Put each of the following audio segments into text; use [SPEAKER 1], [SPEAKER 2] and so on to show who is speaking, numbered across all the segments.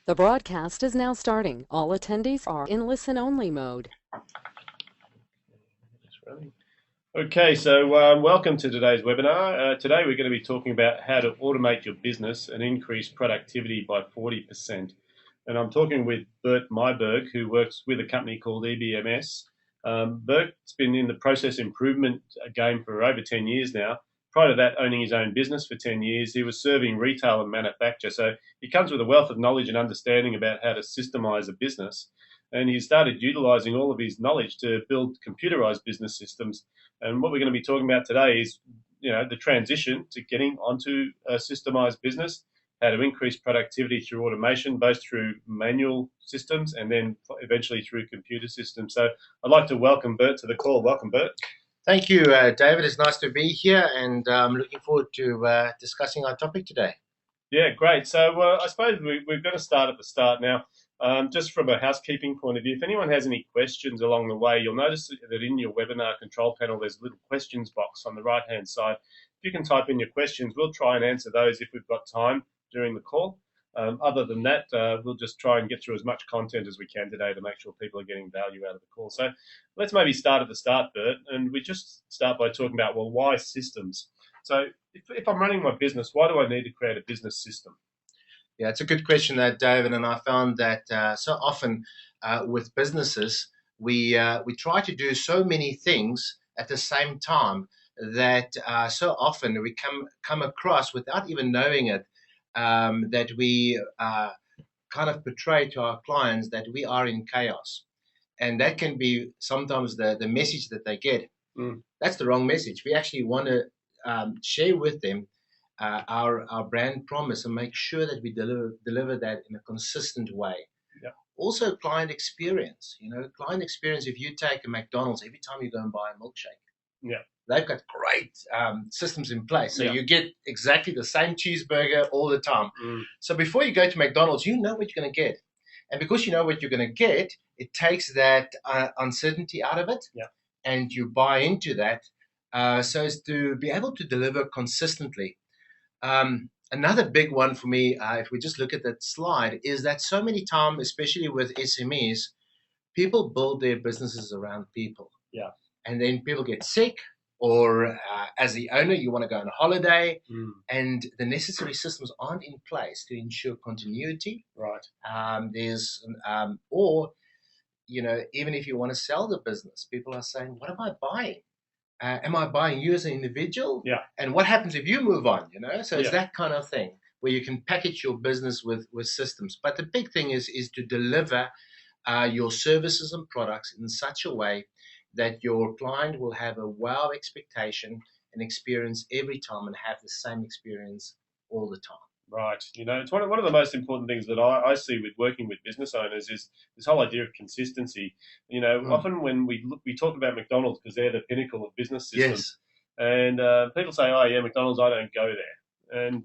[SPEAKER 1] The broadcast is now starting. All attendees are in listen-only mode.
[SPEAKER 2] Okay, so welcome to today's webinar. Today we're going to be talking about how to automate your business and increase productivity by 40%. And I'm talking with Bert Myburgh, who works with a company called eBMS. Bert's been in the process improvement game for over 10 years now. Prior to that, owning his own business for 10 years, he was serving retail and manufacture. So he comes with a wealth of knowledge and understanding about how to systemize a business. And he started utilizing all of his knowledge to build computerized business systems. And what we're going to be talking about today is, the transition to getting onto a systemized business, how to increase productivity through automation, both through manual systems and then eventually through computer systems. So I'd like to welcome Bert to the call. Welcome, Bert.
[SPEAKER 3] Thank you, David. It's nice to be here, and I'm looking forward to discussing our topic today.
[SPEAKER 2] Yeah, great. So I suppose we're going to start at the start now. Just from a housekeeping point of view, if anyone has any questions along the way, you'll notice that in your webinar control panel, there's a little questions box on the right-hand side. If you can type in your questions, we'll try and answer those if we've got time during the call. Other than that, we'll just try and get through as much content as we can today to make sure people are getting value out of the call. So let's maybe start at the start, Bert, and we just start by talking about, well, why systems? So if I'm running my business, why do I need to create a business system?
[SPEAKER 3] Yeah, it's a good question, David, and I found that so often with businesses, we try to do so many things at the same time that so often we come across, without even knowing it, that we kind of portray to our clients that we are in chaos. And that can be sometimes the message that they get. That's the wrong message. We actually want to share with them our brand promise and make sure that we deliver that in a consistent way.
[SPEAKER 2] Yeah.
[SPEAKER 3] Also, client experience. Client experience, if you take a McDonald's, every time you go and buy a milkshake,
[SPEAKER 2] yeah,
[SPEAKER 3] they've got great systems in place. So
[SPEAKER 2] yeah,
[SPEAKER 3] you get exactly the same cheeseburger all the time. So before you go to McDonald's, you know what you're going to get. And because you know what you're going to get, it takes that uncertainty out of it.
[SPEAKER 2] Yeah.
[SPEAKER 3] And you buy into that so as to be able to deliver consistently. Another big one for me, if we just look at that slide, is that so many times, especially with SMEs, people build their businesses around people.
[SPEAKER 2] Yeah.
[SPEAKER 3] And then people get sick, or as the owner, you want to go on a holiday, and the necessary systems aren't in place to ensure continuity.
[SPEAKER 2] Right.
[SPEAKER 3] Even if you want to sell the business, people are saying, what am I buying? Am I buying you as an individual?
[SPEAKER 2] Yeah.
[SPEAKER 3] And what happens if you move on? So it's
[SPEAKER 2] Yeah.
[SPEAKER 3] that kind of thing where you can package your business with systems. But the big thing is to deliver your services and products in such a way that your client will have a wow expectation and experience every time and have the same experience all the time.
[SPEAKER 2] Right. It's one of the most important things that I see with working with business owners is this whole idea of consistency. Often when we talk about McDonald's because they're the pinnacle of business systems.
[SPEAKER 3] Yes.
[SPEAKER 2] And people say, oh, yeah, McDonald's, I don't go there. And,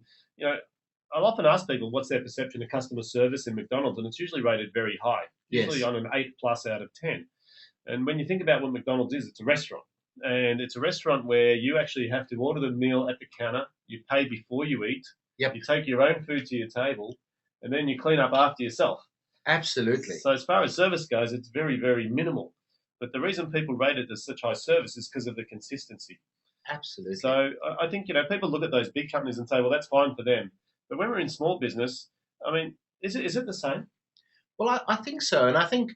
[SPEAKER 2] I'll often ask people what's their perception of customer service in McDonald's, and it's usually rated very high, usually
[SPEAKER 3] Yes.
[SPEAKER 2] on an 8+ out of 10. And when you think about what McDonald's is, it's a restaurant. And it's a restaurant where you actually have to order the meal at the counter, you pay before you eat.
[SPEAKER 3] Yep.
[SPEAKER 2] You take your own food to your table, and then you clean up after yourself.
[SPEAKER 3] Absolutely.
[SPEAKER 2] So as far as service goes, it's very, very minimal. But the reason people rate it as such high service is because of the consistency.
[SPEAKER 3] Absolutely.
[SPEAKER 2] So I think, people look at those big companies and say, well, that's fine for them. But when we're in small business, is it the same?
[SPEAKER 3] Well, I think so. And I think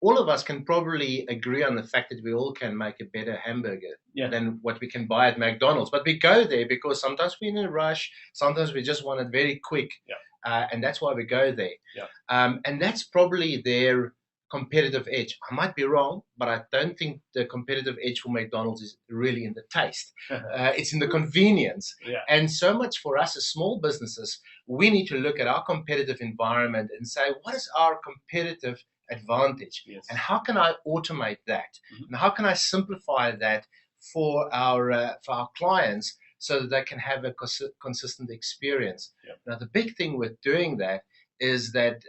[SPEAKER 3] all of us can probably agree on the fact that we all can make a better hamburger than what we can buy at McDonald's. But we go there because sometimes we're in a rush. Sometimes we just want it very quick.
[SPEAKER 2] Yeah.
[SPEAKER 3] And that's why we go there.
[SPEAKER 2] Yeah.
[SPEAKER 3] And that's probably their competitive edge. I might be wrong, but I don't think the competitive edge for McDonald's is really in the taste. It's in the convenience.
[SPEAKER 2] Yeah.
[SPEAKER 3] And so much for us as small businesses, we need to look at our competitive environment and say, what is our competitive advantage?
[SPEAKER 2] Yes.
[SPEAKER 3] And how can I automate that? And how can I simplify that for our clients so that they can have a consistent experience?
[SPEAKER 2] Yep.
[SPEAKER 3] Now, the big thing with doing that is that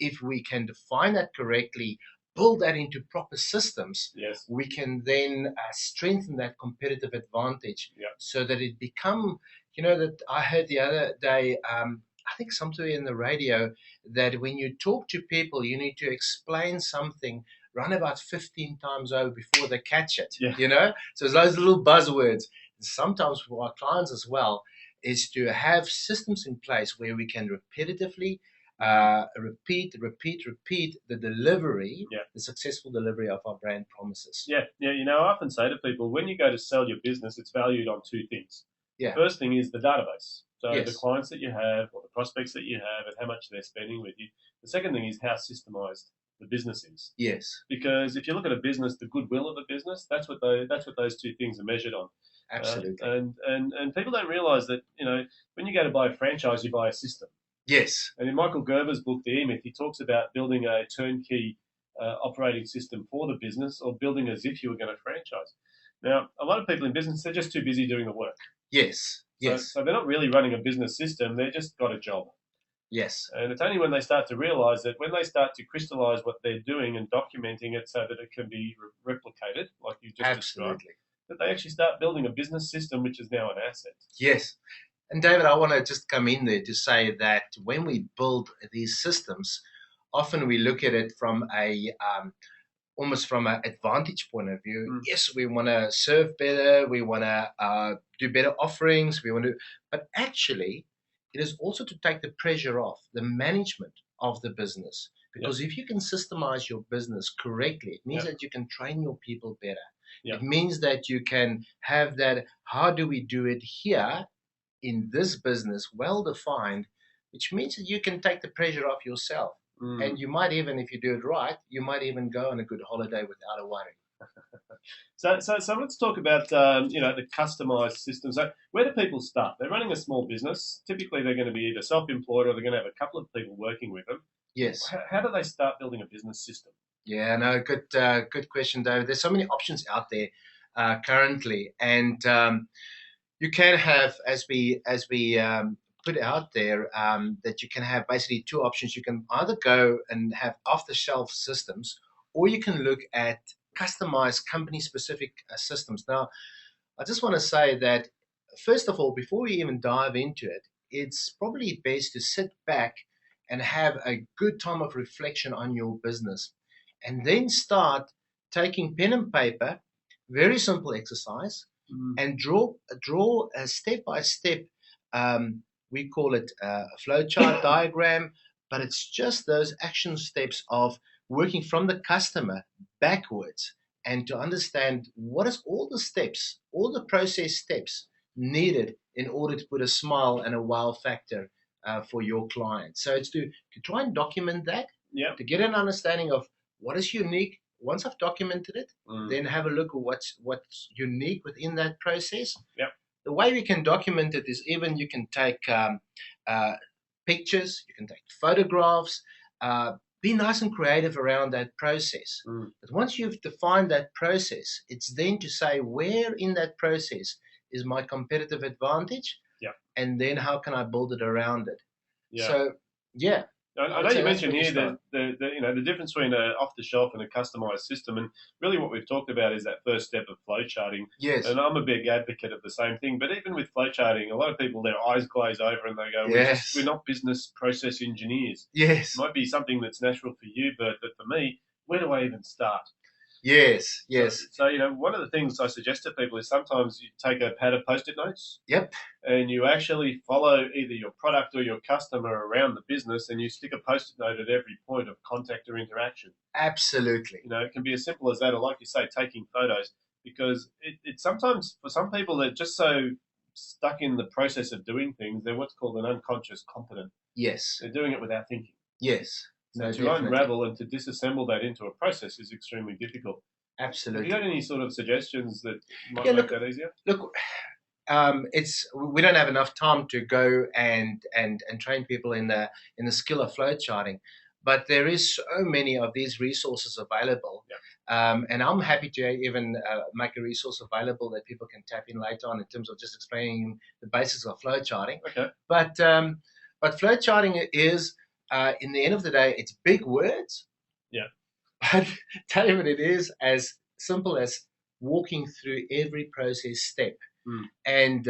[SPEAKER 3] if we can define that correctly, build that into proper systems,
[SPEAKER 2] yes,
[SPEAKER 3] we can then strengthen that competitive advantage,
[SPEAKER 2] yep,
[SPEAKER 3] so that it become, that I heard the other day, I think somewhere in the radio, that when you talk to people, you need to explain something run about 15 times over before they catch it.
[SPEAKER 2] Yeah.
[SPEAKER 3] So it's those little buzzwords. Sometimes for our clients as well, is to have systems in place where we can repetitively repeat the delivery,
[SPEAKER 2] Yeah.
[SPEAKER 3] the successful delivery of our brand promises.
[SPEAKER 2] Yeah. I often say to people, when you go to sell your business, it's valued on two things.
[SPEAKER 3] Yeah.
[SPEAKER 2] First thing is the database. So
[SPEAKER 3] Yes.
[SPEAKER 2] the clients that you have or the prospects that you have and how much they're spending with you. The second thing is how systemized the business is.
[SPEAKER 3] Yes.
[SPEAKER 2] Because if you look at a business, the goodwill of a business, that's what those two things are measured on.
[SPEAKER 3] Absolutely.
[SPEAKER 2] And people don't realize that, when you go to buy a franchise, you buy a system.
[SPEAKER 3] Yes.
[SPEAKER 2] And in Michael Gerber's book, The E-Myth, he talks about building a turnkey operating system for the business, or building as if you were going to franchise. Now, a lot of people in business, they're just too busy doing the work.
[SPEAKER 3] Yes. Yes.
[SPEAKER 2] So they're not really running a business system. They've just got a job.
[SPEAKER 3] Yes.
[SPEAKER 2] And it's only when they start to realize that, when they start to crystallize what they're doing and documenting it so that it can be replicated, like you just described, that they actually start building a business system, which is now an asset.
[SPEAKER 3] Yes. And David, I want to just come in there to say that when we build these systems, often we look at it from almost from an advantage point of view. Yes, we want to serve better, we want to do better offerings, but actually, it is also to take the pressure off the management of the business. Because if you can systemize your business correctly, it means that you can train your people better. It means that you can have that, how do we do it here in this business, well defined, which means that you can take the pressure off yourself. And you might even, if you do it right, you might even go on a good holiday without a worry.
[SPEAKER 2] So let's talk about the customized systems. So where do people start? They're running a small business. Typically, they're going to be either self-employed or they're going to have a couple of people working with them.
[SPEAKER 3] Yes.
[SPEAKER 2] How do they start building a business system?
[SPEAKER 3] Yeah, no, good question, David. There's so many options out there currently, and you can have, as we put out there, that you can have basically two options. You can either go and have off-the-shelf systems, or you can look at customized company-specific systems. Now, I just want to say that, first of all, before we even dive into it, it's probably best to sit back and have a good time of reflection on your business, and then start taking pen and paper, very simple exercise, and draw a step-by-step, we call it a flowchart diagram, but it's just those action steps of working from the customer backwards, and to understand what is all the steps, all the process steps needed in order to put a smile and a wow factor for your client. So it's to try and document that, to get an understanding of what is unique. Once I've documented it, then have a look at what's unique within that process. The way we can document it is, even you can take pictures, you can take photographs, be nice and creative around that process. But once you've defined that process, it's then to say, where in that process is my competitive advantage? And then how can I build it around it? So,
[SPEAKER 2] I know you mentioned here that the difference between an off-the-shelf and a customized system, and really what we've talked about is that first step of flowcharting.
[SPEAKER 3] Yes.
[SPEAKER 2] And I'm a big advocate of the same thing. But even with flowcharting, a lot of people, their eyes glaze over and they go, we're not business process engineers.
[SPEAKER 3] Yes.
[SPEAKER 2] It might be something that's natural for you, but for me, where do I even start?
[SPEAKER 3] Yes.
[SPEAKER 2] So one of the things I suggest to people is sometimes you take a pad of Post-it notes.
[SPEAKER 3] Yep.
[SPEAKER 2] And you actually follow either your product or your customer around the business, and you stick a Post-it note at every point of contact or interaction.
[SPEAKER 3] Absolutely.
[SPEAKER 2] It can be as simple as that, or like you say, taking photos, because it sometimes, for some people, they're just so stuck in the process of doing things, they're what's called an unconscious competent.
[SPEAKER 3] Yes.
[SPEAKER 2] They're doing it without thinking.
[SPEAKER 3] Yes.
[SPEAKER 2] So to unravel and to disassemble that into a process is extremely difficult.
[SPEAKER 3] Absolutely.
[SPEAKER 2] Have you got any sort of suggestions that might make that easier?
[SPEAKER 3] Look, we don't have enough time to go and train people in the skill of flowcharting, but there is so many of these resources available. And I'm happy to even make a resource available that people can tap in later on in terms of just explaining the basics of flowcharting.
[SPEAKER 2] Okay.
[SPEAKER 3] But flowcharting is, in the end of the day, it's big words. But tell you what, it is as simple as walking through every process step. And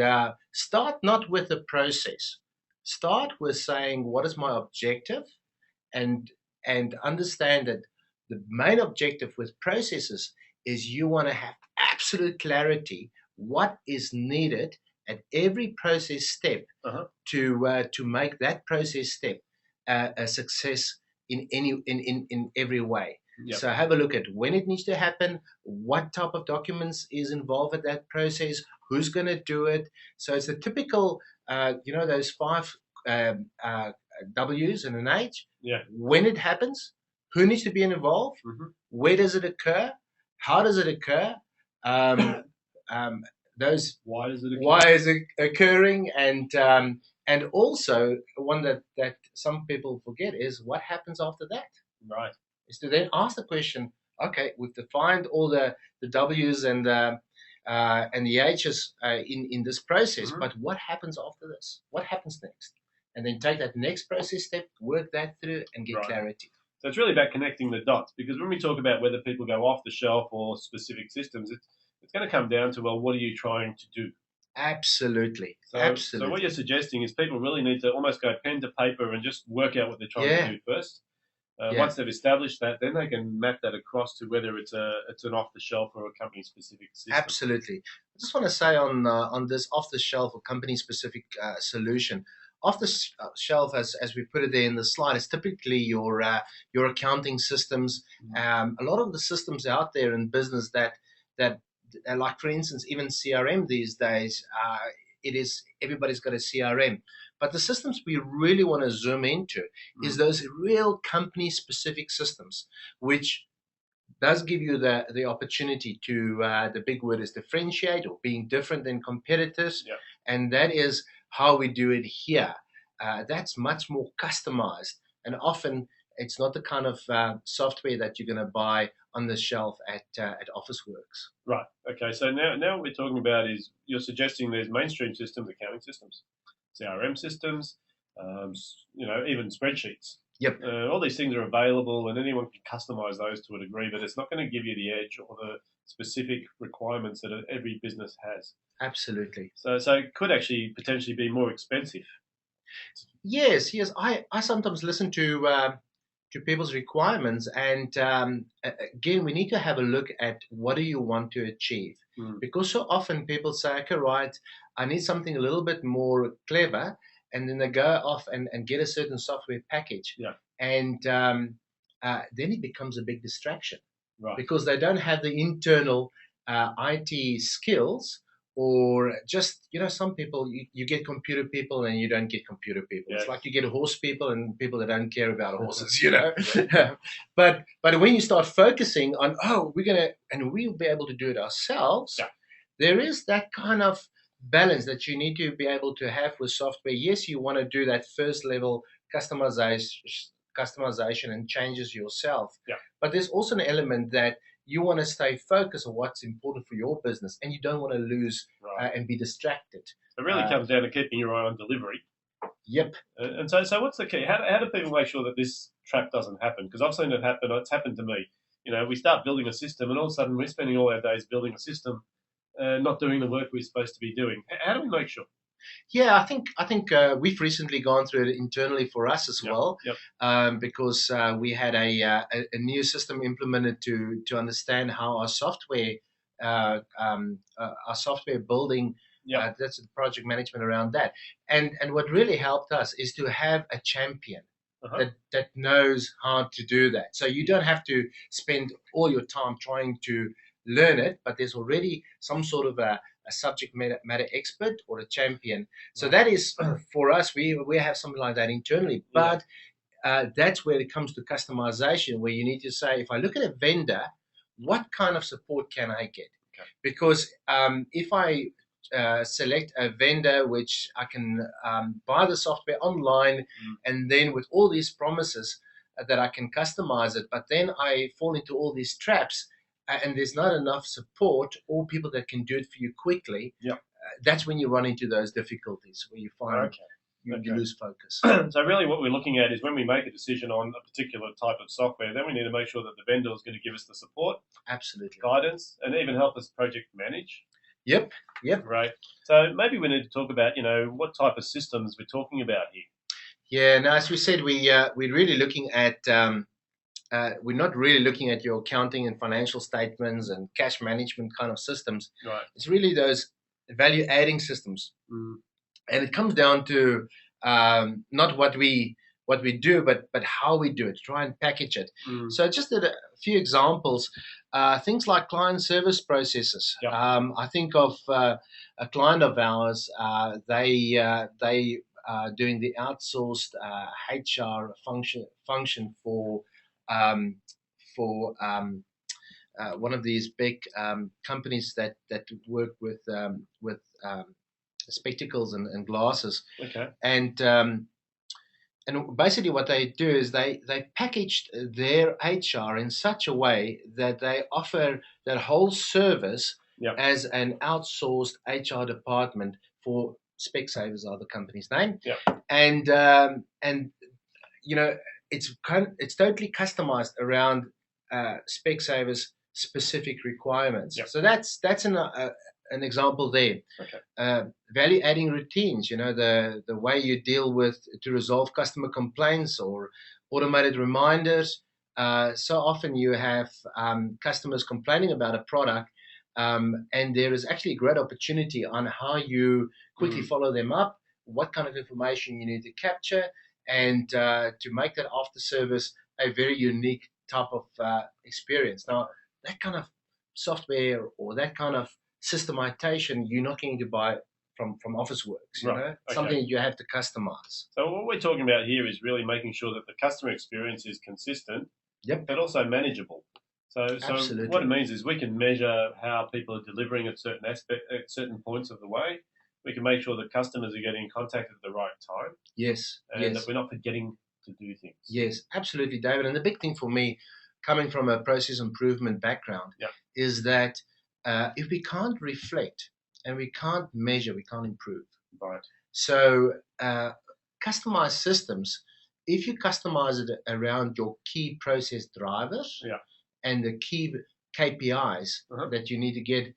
[SPEAKER 3] start not with the process. start with saying, what is my objective? And understand that the main objective with processes is you want to have absolute clarity what is needed at every process step to make that process step a success in every way.
[SPEAKER 2] Yep.
[SPEAKER 3] So have a look at when it needs to happen, what type of documents is involved in that process, who's going to do it. So it's a typical, those five W's and an H.
[SPEAKER 2] Yeah.
[SPEAKER 3] When it happens, who needs to be involved, where does it occur, how does it occur, those
[SPEAKER 2] why does it occur?
[SPEAKER 3] Why is it occurring, and also one that some people forget is what happens after that.
[SPEAKER 2] Right.
[SPEAKER 3] Is to then ask the question, okay, we've defined all the W's and the H's in this process, but what happens after this? What happens next? And then take that next process step, work that through, and get clarity.
[SPEAKER 2] So it's really about connecting the dots, because when we talk about whether people go off the shelf or specific systems, it's going to come down to, well, what are you trying to do?
[SPEAKER 3] Absolutely.
[SPEAKER 2] So what you're suggesting is people really need to almost go pen to paper and just work out what they're trying to do first. Once they've established that, then they can map that across to whether it's an off-the-shelf or a company-specific system.
[SPEAKER 3] Absolutely. I just want to say on this off-the-shelf or company-specific solution, off-the-shelf, as we put it there in the slide, is typically your accounting systems. A lot of the systems out there in business that like, for instance, even CRM these days, everybody's got a CRM. But the systems we really want to zoom into is those real company-specific systems, which does give you the opportunity to, the big word is differentiate, or being different than competitors.
[SPEAKER 2] Yep.
[SPEAKER 3] And that is how we do it here. That's much more customized. And often it's not the kind of software that you're going to buy on the shelf at Officeworks.
[SPEAKER 2] Right. Okay. So now what we're talking about is, you're suggesting there's mainstream systems, accounting systems, CRM systems, even spreadsheets.
[SPEAKER 3] Yep.
[SPEAKER 2] All these things are available, and anyone can customize those to a degree, but it's not going to give you the edge or the specific requirements that every business has.
[SPEAKER 3] Absolutely.
[SPEAKER 2] So it could actually potentially be more expensive.
[SPEAKER 3] Yes. I sometimes listen to people's requirements, and again, we need to have a look at what do you want to achieve, because so often people say, okay, right, I need something a little bit more clever, and then they go off and get a certain software package, and then it becomes a big distraction, because they don't have the internal IT skills. Or just, some people, you get computer people and you don't get computer people. Yes. It's like you get horse people and people that don't care about horses, But when you start focusing on, we'll be able to do it ourselves, there is that kind of balance that you need to be able to have with software. Yes, you want to do that first level customization and changes yourself. But there's also an element that you want to stay focused on what's important for your business, and you don't want to lose and be distracted.
[SPEAKER 2] It really comes down to keeping your eye on delivery.
[SPEAKER 3] Yep.
[SPEAKER 2] And so what's the key? How do people make sure that this trap doesn't happen? Because I've seen it happen. It's happened to me. We start building a system, and all of a sudden we're spending all our days building a system, not doing the work we're supposed to be doing. How do we make sure?
[SPEAKER 3] Yeah, I think we've recently gone through it internally for us as well, because we had a new system implemented to understand how our software building, that's the project management around that, and what really helped us is to have a champion that knows how to do that. So you don't have to spend all your time trying to learn it, but there's already some sort of a subject matter expert or a champion. So that is, for us, we have something like that internally. But that's where it comes to customization, where you need to say, if I look at a vendor, what kind of support can I get? Okay. Because if I select a vendor which I can buy the software online, and then with all these promises that I can customize it, but then I fall into all these traps, and there's not enough support or people that can do it for you quickly, that's when you run into those difficulties where you find you lose focus.
[SPEAKER 2] So really what we're looking at is, when we make a decision on a particular type of software, then we need to make sure that the vendor is going to give us the support,
[SPEAKER 3] absolutely,
[SPEAKER 2] guidance, and even help us project manage.
[SPEAKER 3] Yep. Yep.
[SPEAKER 2] Right. So maybe we need to talk about, what type of systems we're talking about here.
[SPEAKER 3] Yeah. Now, as we said, we're really looking at we're not really looking at your accounting and financial statements and cash management kind of systems.
[SPEAKER 2] Right.
[SPEAKER 3] It's really those value adding systems, and it comes down to not what we do, but how we do it. Try and package it. So just a few examples. Things like client service processes.
[SPEAKER 2] Yep.
[SPEAKER 3] I think of a client of ours. They are doing the outsourced HR function for one of these big companies that work with spectacles and glasses.
[SPEAKER 2] Okay.
[SPEAKER 3] And basically what they do is they packaged their HR in such a way that they offer that whole service as an outsourced HR department for Specsavers, are the company's name. And it's totally customized around Specsavers specific requirements. So that's an example there.
[SPEAKER 2] Okay.
[SPEAKER 3] Value adding routines, the way you deal with to resolve customer complaints or automated reminders. So often you have customers complaining about a product, and there is actually a great opportunity on how you quickly follow them up, what kind of information you need to capture, and to make that after service a very unique type of experience. Now, that kind of software or that kind of systemization, you're not going to buy from Officeworks, something you have to customize.
[SPEAKER 2] So what we're talking about here is really making sure that the customer experience is consistent, but also manageable. So what it means is we can measure how people are delivering at certain points of the way. We can make sure that customers are getting contacted at the right time.
[SPEAKER 3] Yes.
[SPEAKER 2] And that we're not forgetting to do things.
[SPEAKER 3] Yes, absolutely, David. And the big thing for me, coming from a process improvement background, is that if we can't reflect and we can't measure, we can't improve.
[SPEAKER 2] Right.
[SPEAKER 3] So customized systems, if you customize it around your key process drivers and the key KPIs that you need to get,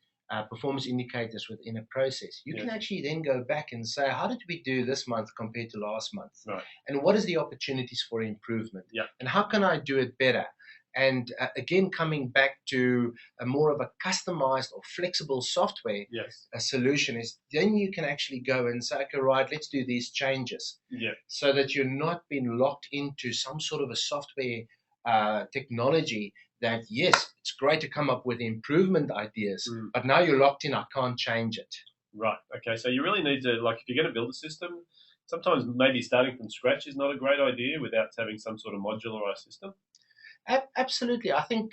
[SPEAKER 3] performance indicators within a process, you can actually then go back and say, how did we do this month compared to last month?
[SPEAKER 2] Right.
[SPEAKER 3] And what is the opportunities for improvement? And how can I do it better? And again, coming back to a more of a customized or flexible software solution, is then you can actually go and say, okay, right, let's do these changes. So that you're not being locked into some sort of a software technology that, yes, it's great to come up with improvement ideas, but now you're locked in, I can't change it.
[SPEAKER 2] Right. Okay. So you really need to, if you're going to build a system, sometimes maybe starting from scratch is not a great idea without having some sort of modularized system.
[SPEAKER 3] Absolutely. I think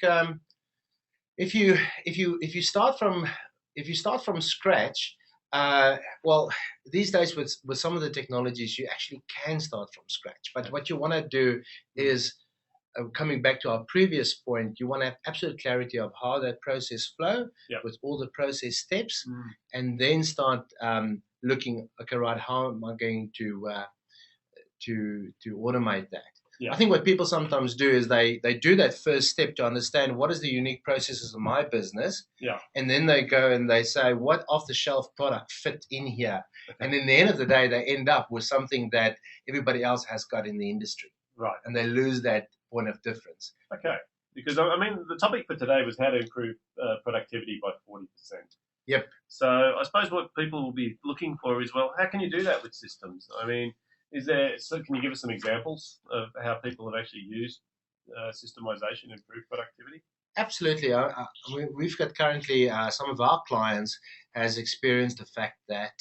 [SPEAKER 3] if you start from scratch, well, these days with some of the technologies, you actually can start from scratch. But what you want to do is, coming back to our previous point, you want to have absolute clarity of how that process flow with all the process steps, and then start looking, okay, right, how am I going to automate that? I think what people sometimes do is they do that first step to understand what is the unique processes of my business, and then they go and they say, what off-the-shelf product fit in here? And in the end of the day, they end up with something that everybody else has got in the industry. Right. And they lose that point of difference.
[SPEAKER 2] Okay. Because, I mean, the topic for today was how to improve productivity by 40%.
[SPEAKER 3] Yep.
[SPEAKER 2] So I suppose what people will be looking for is, well, how can you do that with systems? I mean, can you give us some examples of how people have actually used systemization to improve productivity?
[SPEAKER 3] Absolutely. We've got currently some of our clients has experienced the fact that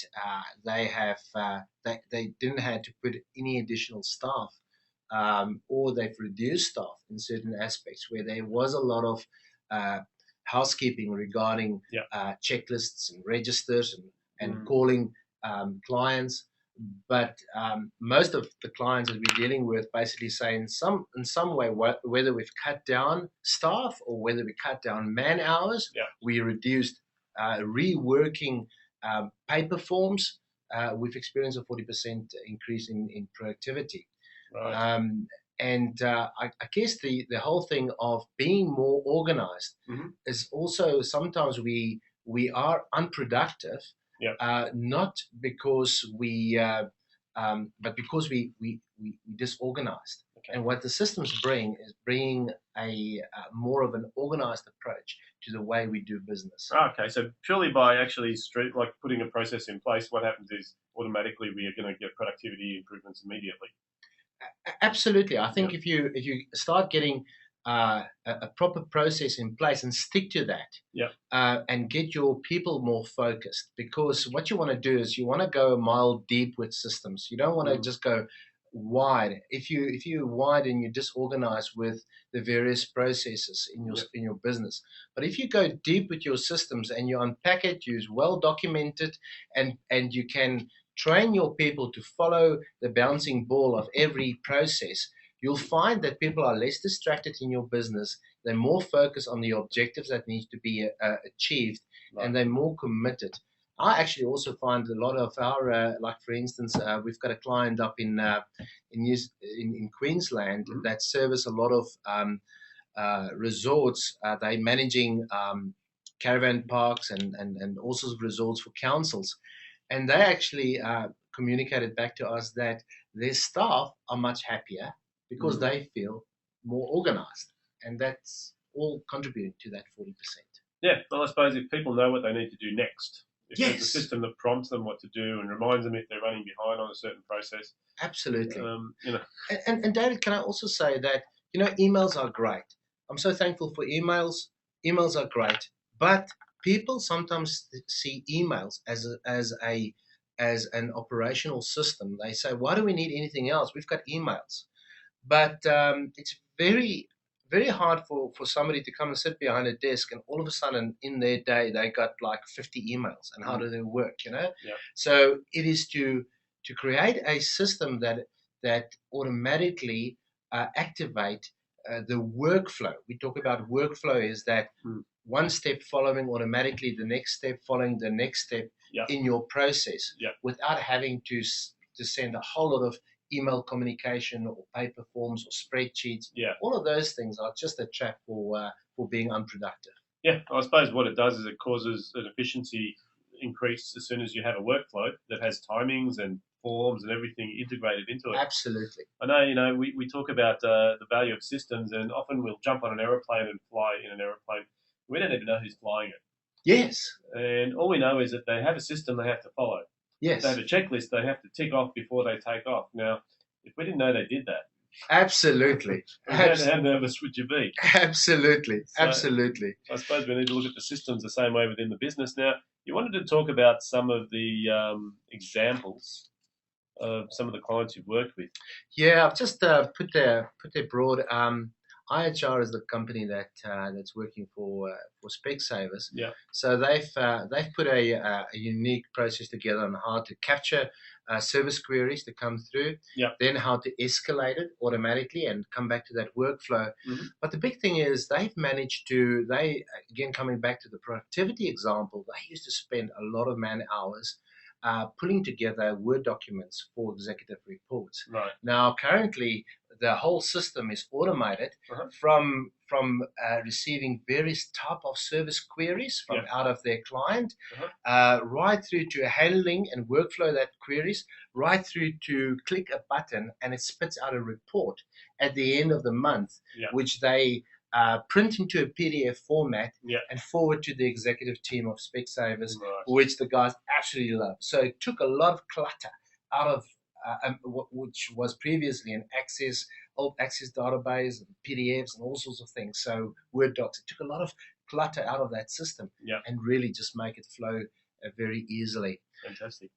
[SPEAKER 3] they didn't have to put any additional staff, or they've reduced staff in certain aspects where there was a lot of housekeeping regarding checklists and registers and calling clients. But most of the clients that we're dealing with basically say in some way, whether we've cut down staff or whether we cut down man hours, we reduced reworking paper forms. We've experienced a 40% increase in productivity.
[SPEAKER 2] Right.
[SPEAKER 3] I guess the whole thing of being more organized is also sometimes we we are unproductive,
[SPEAKER 2] Yep.
[SPEAKER 3] not because but because we disorganized.
[SPEAKER 2] Okay.
[SPEAKER 3] And what the systems bring is bringing a more of an organized approach to the way we do business.
[SPEAKER 2] Okay, so purely by actually like putting a process in place, what happens is automatically we are going to get productivity improvements immediately.
[SPEAKER 3] Absolutely, I think
[SPEAKER 2] Yep.
[SPEAKER 3] if you start getting a proper process in place and stick to that,
[SPEAKER 2] Yep.
[SPEAKER 3] and get your people more focused, because what you want to do is you want to go a mile deep with systems. You don't want to just go wide. If you wide and you disorganized with the various processes in your
[SPEAKER 2] Yep.
[SPEAKER 3] in your business, but if you go deep with your systems and you unpack it, use well documented, and you can train your people to follow the bouncing ball of every process, you'll find that people are less distracted in your business. They're more focused on the objectives that need to be achieved,
[SPEAKER 2] Right.
[SPEAKER 3] and they're more committed. I actually also find a lot of our, like for instance, we've got a client up in Queensland that service a lot of resorts. They're managing caravan parks and all sorts of resorts for councils. And they actually communicated back to us that their staff are much happier because they feel more organized. And that's all contributing to that 40%.
[SPEAKER 2] Yeah, well, I suppose if people know what they need to do next, if there's a
[SPEAKER 3] Yes,
[SPEAKER 2] system that prompts them what to do and reminds them if they're running behind on a certain process,
[SPEAKER 3] absolutely.
[SPEAKER 2] you know,
[SPEAKER 3] And David, can I also say that, emails are great. I'm so thankful for emails. Emails are great, but people sometimes see emails as an operational system. They say, why do we need anything else? We've got emails. But it's very, very hard for somebody to come and sit behind a desk and all of a sudden in their day they got like 50 emails, and how do they work?
[SPEAKER 2] Yeah.
[SPEAKER 3] So it is to create a system that automatically activate the workflow. We talk about workflow is that one step following automatically the next step following the next step in your process without having to send a whole lot of email communication or paper forms or spreadsheets. All of those things are just a trap for being unproductive.
[SPEAKER 2] Yeah, I suppose what it does is it causes an efficiency increase as soon as you have a workflow that has timings and forms and everything integrated into it.
[SPEAKER 3] Absolutely.
[SPEAKER 2] I know, we talk about the value of systems, and often we'll jump on an aeroplane and fly in an aeroplane. We don't even know who's flying it.
[SPEAKER 3] Yes.
[SPEAKER 2] And all we know is that they have a system they have to follow.
[SPEAKER 3] Yes.
[SPEAKER 2] They have a checklist they have to tick off before they take off. Now, if we didn't know they did that,
[SPEAKER 3] absolutely,
[SPEAKER 2] how nervous would you be?
[SPEAKER 3] Absolutely,
[SPEAKER 2] So,
[SPEAKER 3] absolutely.
[SPEAKER 2] I suppose we need to look at the systems the same way within the business. Now, you wanted to talk about some of the examples of some of the clients you've worked with.
[SPEAKER 3] Yeah, I've just put there broad. IHR is the company that's working for Specsavers.
[SPEAKER 2] Yeah.
[SPEAKER 3] So they've put a unique process together on how to capture service queries to come through.
[SPEAKER 2] Yeah.
[SPEAKER 3] Then how to escalate it automatically and come back to that workflow. But the big thing is they've managed to again coming back to the productivity example. They used to spend a lot of man hours pulling together Word documents for executive reports.
[SPEAKER 2] Right.
[SPEAKER 3] Now, currently, the whole system is automated from receiving various type of service queries from out of their client, right through to handling and workflow that queries, right through to click a button and it spits out a report at the end of the month, which they print into a PDF format and forward to the executive team of Specsavers, which the guys absolutely love. So it took a lot of clutter out of which was previously an old Access database and PDFs and all sorts of things. So Word docs, it took a lot of clutter out of that system and really just make it flow very easily.
[SPEAKER 2] Fantastic.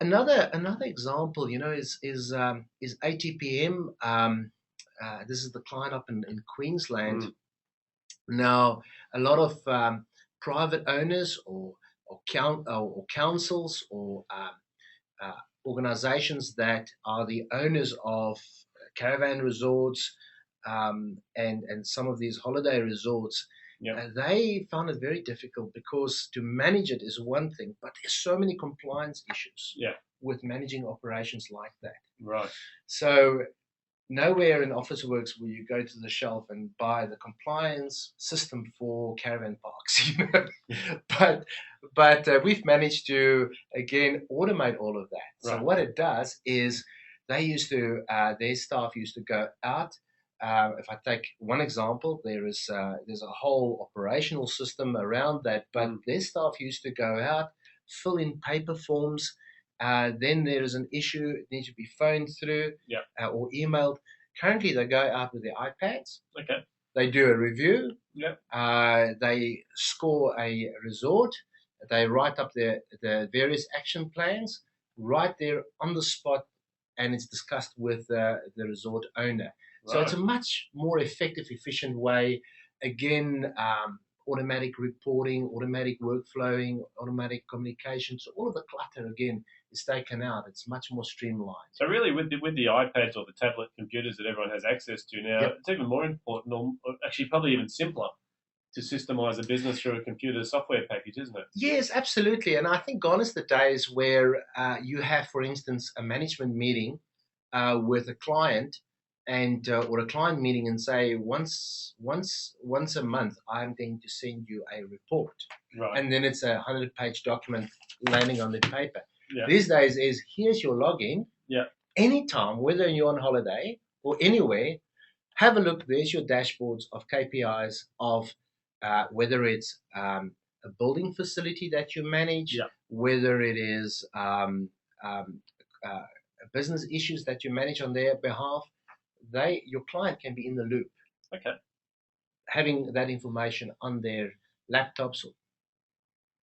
[SPEAKER 3] Another example, is ATPM. This is the client up in Queensland. Now, a lot of private owners or councils or organizations that are the owners of caravan resorts and some of these holiday resorts, they found it very difficult because to manage it is one thing, but there's so many compliance issues with managing operations like that.
[SPEAKER 2] Right.
[SPEAKER 3] So nowhere in Officeworks will you go to the shelf and buy the compliance system for caravan parks, you know. But we've managed to again automate all of that. So
[SPEAKER 2] Right.
[SPEAKER 3] what it does is their staff used to go out. If I take one example, there's a whole operational system around that, but their staff used to go out, fill in paper forms. Then there is an issue; it needs to be phoned through or emailed. Currently, they go out with their iPads.
[SPEAKER 2] Okay.
[SPEAKER 3] They do a review.
[SPEAKER 2] Yep.
[SPEAKER 3] They score a resort. They write up the various action plans right there on the spot, and it's discussed with the resort owner. So it's a much more effective, efficient way. Again, automatic reporting, automatic workflowing, automatic communication. So all of the clutter again is taken out. It's much more streamlined.
[SPEAKER 2] So really, with the iPads or the tablet computers that everyone has access to now, it's even more important, or actually probably even simpler, to systemize a business through a computer software package, isn't it?
[SPEAKER 3] Yes, absolutely. And I think gone is the days where you have, for instance, a management meeting with a client and or a client meeting and say once a month I'm going to send you a report, and then it's a 100-page document landing on the paper. These days is here's your login. Anytime, whether you're on holiday or anywhere, have a look. There's your dashboards of KPIs of whether it's a building facility that you manage, whether it is business issues that you manage on their behalf. Your client can be in the loop.
[SPEAKER 2] Okay.
[SPEAKER 3] Having that information on their laptops or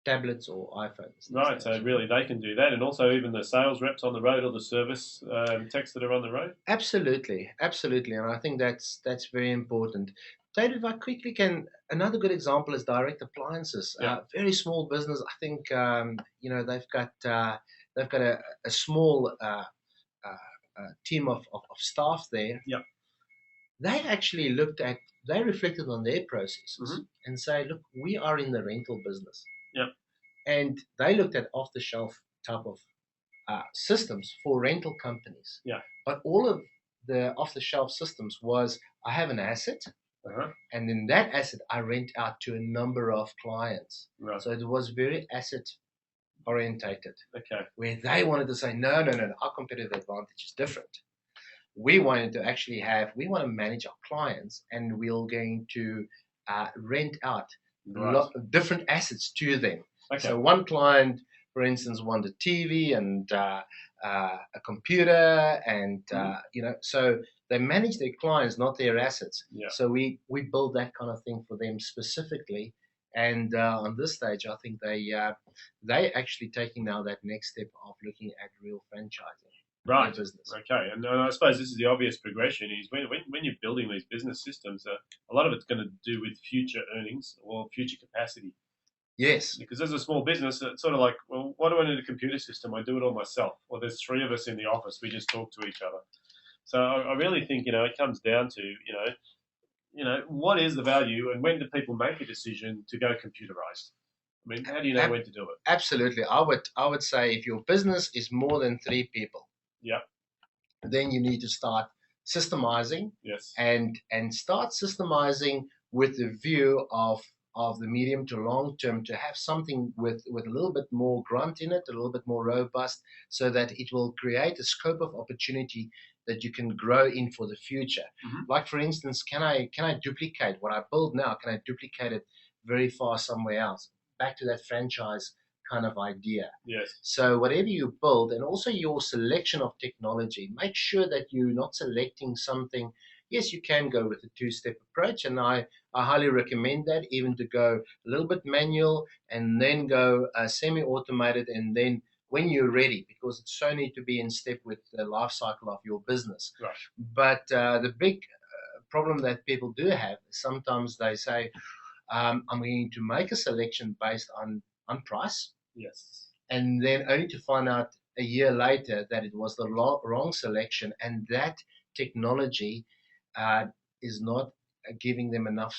[SPEAKER 3] tablets or iPhones.
[SPEAKER 2] Right, so really they can do that, and also even the sales reps on the road or the service techs that are on the road?
[SPEAKER 3] Absolutely, absolutely, and I think that's very important. David, if I quickly can, another good example is direct appliances. Very small business. I think they've got a small team of staff there. They actually they reflected on their processes and say, look, we are in the rental business. And they looked at off-the-shelf type of systems for rental companies. But all of the off-the-shelf systems was, I have an asset, and in that asset, I rent out to a number of clients. So it was very asset orientated. Where they wanted to say, no, our competitive advantage is different. We wanted to actually we want to manage our clients, and we're going to rent out different assets to them. So one client, for instance, wanted a TV and a computer, and so they manage their clients, not their assets. So we build that kind of thing for them specifically. And on this stage, I think they actually taking now that next step of looking at real franchising. Business.
[SPEAKER 2] Okay, and I suppose this is the obvious progression is when you're building these business systems, a lot of it's going to do with future earnings or future capacity.
[SPEAKER 3] Yes.
[SPEAKER 2] Because as a small business, it's sort of like, well, why do I need a computer system? I do it all myself. Or there's 3 of us in the office, we just talk to each other. So I really think, it comes down to, what is the value and when do people make a decision to go computerized? I mean, how do you know when to do it?
[SPEAKER 3] Absolutely. I would say if your business is more than 3 people, then you need to start systemizing. And start systemizing with the view of the medium to long term, to have something with a little bit more grunt in it, a little bit more robust, so that it will create a scope of opportunity that you can grow in for the future. Like, for instance, can I duplicate what I build now? Can I duplicate it very far somewhere else? Back to that franchise kind of idea. So whatever you build, and also your selection of technology, make sure that you're not selecting something. Yes, you can go with a 2-step approach, and I highly recommend that, even to go a little bit manual and then go semi-automated, and then when you're ready, because it so need to be in step with the life cycle of your business. But the big problem that people do have is sometimes they say, I'm going to make a selection based on price. And then only to find out a year later that it was the wrong selection, and that technology is not giving them enough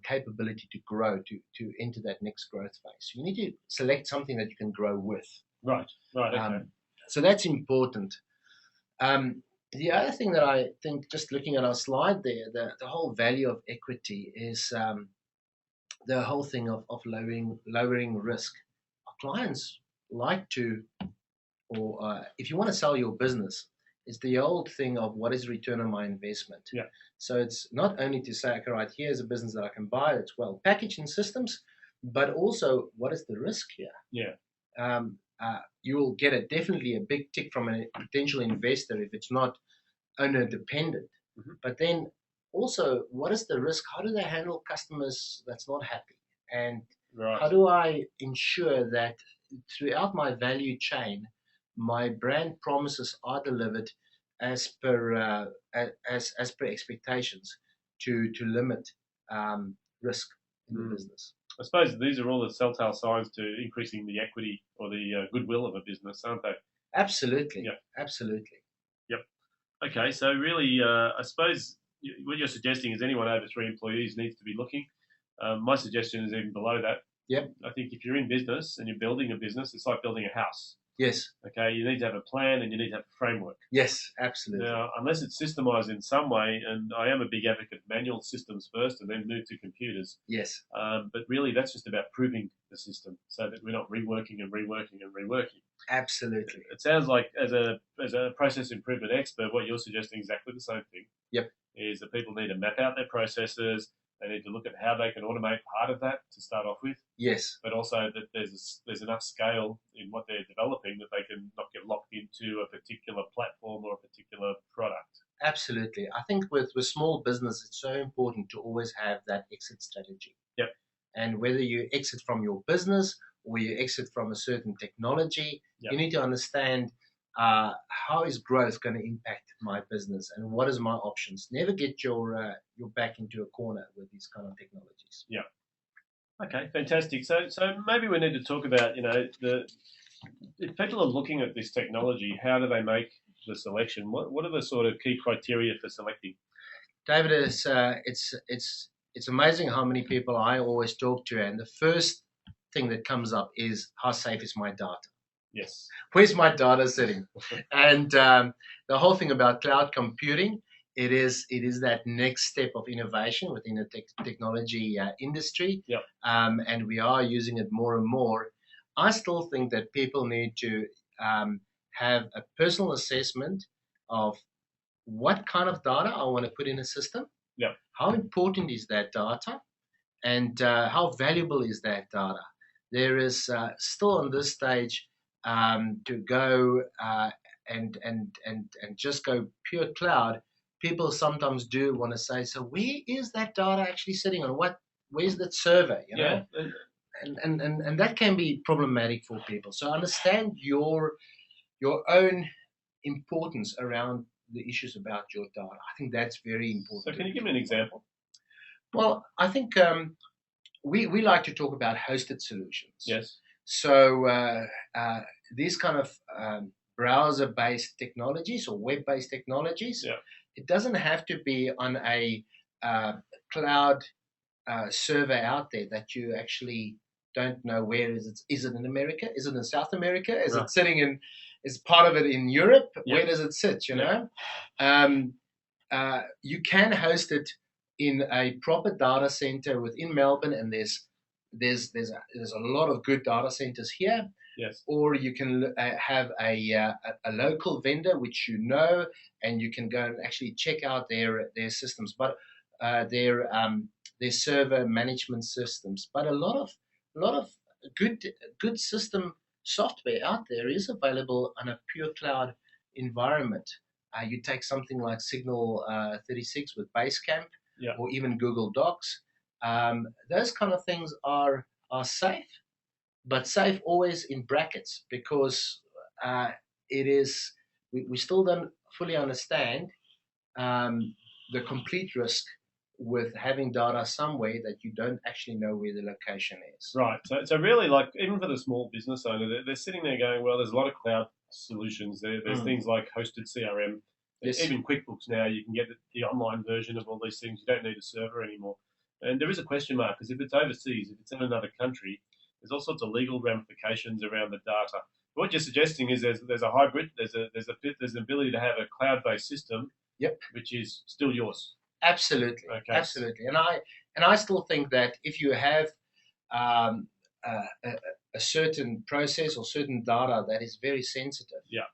[SPEAKER 3] capability to grow, to enter that next growth phase. So you need to select something that you can grow with.
[SPEAKER 2] Okay.
[SPEAKER 3] So that's important. The other thing that I think, just looking at our slide there, the whole value of equity is the whole thing of lowering risk. Our clients like to, or if you want to sell your business, it's the old thing of what is return on my investment.
[SPEAKER 2] Yeah.
[SPEAKER 3] So it's not only to say, okay, right, here's a business that I can buy that's well packaged in systems, but also what is the risk here?
[SPEAKER 2] Yeah.
[SPEAKER 3] You will get definitely a big tick from a potential investor if it's not owner dependent.
[SPEAKER 2] Mm-hmm.
[SPEAKER 3] But then also, what is the risk? How do they handle customers that's not happy? And
[SPEAKER 2] Right.
[SPEAKER 3] how do I ensure that throughout my value chain, my brand promises are delivered as per as per expectations to limit risk in the business?
[SPEAKER 2] I suppose these are all the telltale signs to increasing the equity or the goodwill of a business, aren't they?
[SPEAKER 3] Absolutely.
[SPEAKER 2] Yeah.
[SPEAKER 3] Absolutely.
[SPEAKER 2] Yep. Okay, so really, I suppose what you're suggesting is anyone over 3 employees needs to be looking. My suggestion is even below that.
[SPEAKER 3] Yep.
[SPEAKER 2] I think if you're in business and you're building a business, it's like building a house.
[SPEAKER 3] Yes.
[SPEAKER 2] Okay, you need to have a plan and you need to have a framework.
[SPEAKER 3] Yes, absolutely.
[SPEAKER 2] Now, unless it's systemized in some way, and I am a big advocate of manual systems first and then move to computers.
[SPEAKER 3] Yes.
[SPEAKER 2] But really, that's just about proving the system so that we're not reworking and reworking and reworking.
[SPEAKER 3] Absolutely.
[SPEAKER 2] It sounds like as a process improvement expert, what you're suggesting is exactly the same thing.
[SPEAKER 3] Yep.
[SPEAKER 2] Is that people need to map out their processes. They need to look at how they can automate part of that to start off with.
[SPEAKER 3] Yes.
[SPEAKER 2] But also that there's enough scale in what they're developing that they can not get locked into a particular platform or a particular product.
[SPEAKER 3] Absolutely. I think with small business, it's so important to always have that exit strategy.
[SPEAKER 2] Yep.
[SPEAKER 3] And whether you exit from your business or you exit from a certain technology,
[SPEAKER 2] Yep.
[SPEAKER 3] you need to understand how is growth going to impact my business and what is my options. Never get your back into a corner with these kind of technologies.
[SPEAKER 2] Yeah. Okay, fantastic. So maybe we need to talk about, if people are looking at this technology, how do they make the selection? What are the sort of key criteria for selecting?
[SPEAKER 3] David, it's amazing how many people I always talk to, and the first thing that comes up is how safe is my data?
[SPEAKER 2] Yes.
[SPEAKER 3] Where's my data sitting? And the whole thing about cloud computing, it is that next step of innovation within the technology industry.
[SPEAKER 2] Yep.
[SPEAKER 3] And we are using it more and more. I still think that people need to have a personal assessment of what kind of data I want to put in a system.
[SPEAKER 2] Yeah.
[SPEAKER 3] How important is that data? And how valuable is that data? There is still on this stage to go and just go pure cloud. People sometimes do want to say, so where is that data actually sitting on? Where's that server? You know?
[SPEAKER 2] Yeah.
[SPEAKER 3] And that can be problematic for people. So understand your own importance around the issues about your data. I think that's very important.
[SPEAKER 2] So can you give me an example?
[SPEAKER 3] Well, I think we like to talk about hosted solutions.
[SPEAKER 2] Yes.
[SPEAKER 3] So these kind of browser-based technologies or web-based technologies,
[SPEAKER 2] yeah.
[SPEAKER 3] It doesn't have to be on a cloud server out there that you actually don't know where is it. Is it in America? Is it in South America? Is it sitting in? Is part of it in Europe?
[SPEAKER 2] Yeah.
[SPEAKER 3] Where does it sit? You know, you can host it in a proper data center within Melbourne, and there's a lot of good data centers here.
[SPEAKER 2] Yes.
[SPEAKER 3] Or you can have a local vendor which you know, and you can go and actually check out their systems, but their server management systems. But a lot of good system software out there is available on a pure cloud environment. You take something like Signal 36 with Basecamp,
[SPEAKER 2] yeah.
[SPEAKER 3] or even Google Docs. Those kind of things are safe, but safe always in brackets, because it is we still don't fully understand the complete risk with having data somewhere that you don't actually know where the location is.
[SPEAKER 2] Right. So really, like, even for the small business owner, they're sitting there going, well, there's a lot of cloud solutions there. There's things like hosted CRM. Yes. Even QuickBooks now, you can get the online version of all these things. You don't need a server anymore. And there is a question mark, because if it's overseas, if it's in another country, there's all sorts of legal ramifications around the data. What you're suggesting is there's a hybrid, there's an ability to have a cloud-based system,
[SPEAKER 3] Yep.
[SPEAKER 2] which is still yours.
[SPEAKER 3] Absolutely,
[SPEAKER 2] Okay.
[SPEAKER 3] absolutely. And I still think that if you have um, a certain process or certain data that is very sensitive,
[SPEAKER 2] Yeah.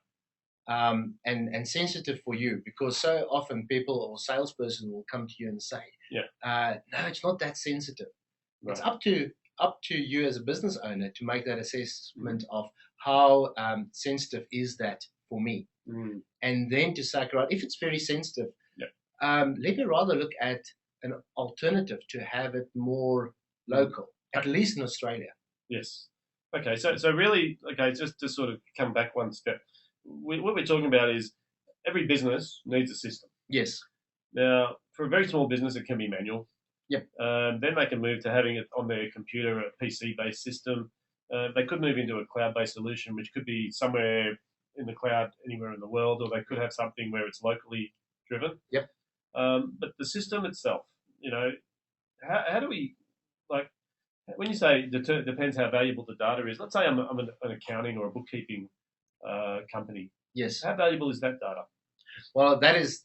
[SPEAKER 3] And sensitive for you, because so often people or salesperson will come to you and say, no, it's not that sensitive.
[SPEAKER 2] Right.
[SPEAKER 3] It's up to you as a business owner to make that assessment of how sensitive is that for me, and then to say, right, if it's very sensitive, let me rather look at an alternative to have it more local, at least in Australia.
[SPEAKER 2] Yes. Okay. So really, okay, just to sort of come back one step, what we're talking about is every business needs a system.
[SPEAKER 3] Yes.
[SPEAKER 2] Now, for a very small business, it can be manual.
[SPEAKER 3] Yep.
[SPEAKER 2] Then they can move to having it on their computer, a PC-based system. They could move into a cloud-based solution, which could be somewhere in the cloud anywhere in the world, or they could have something where it's locally driven.
[SPEAKER 3] Yep.
[SPEAKER 2] But the system itself, how do we, like, when you say depends how valuable the data is, let's say I'm an accounting or a bookkeeping company.
[SPEAKER 3] Yes.
[SPEAKER 2] How valuable is that data?
[SPEAKER 3] Well, that is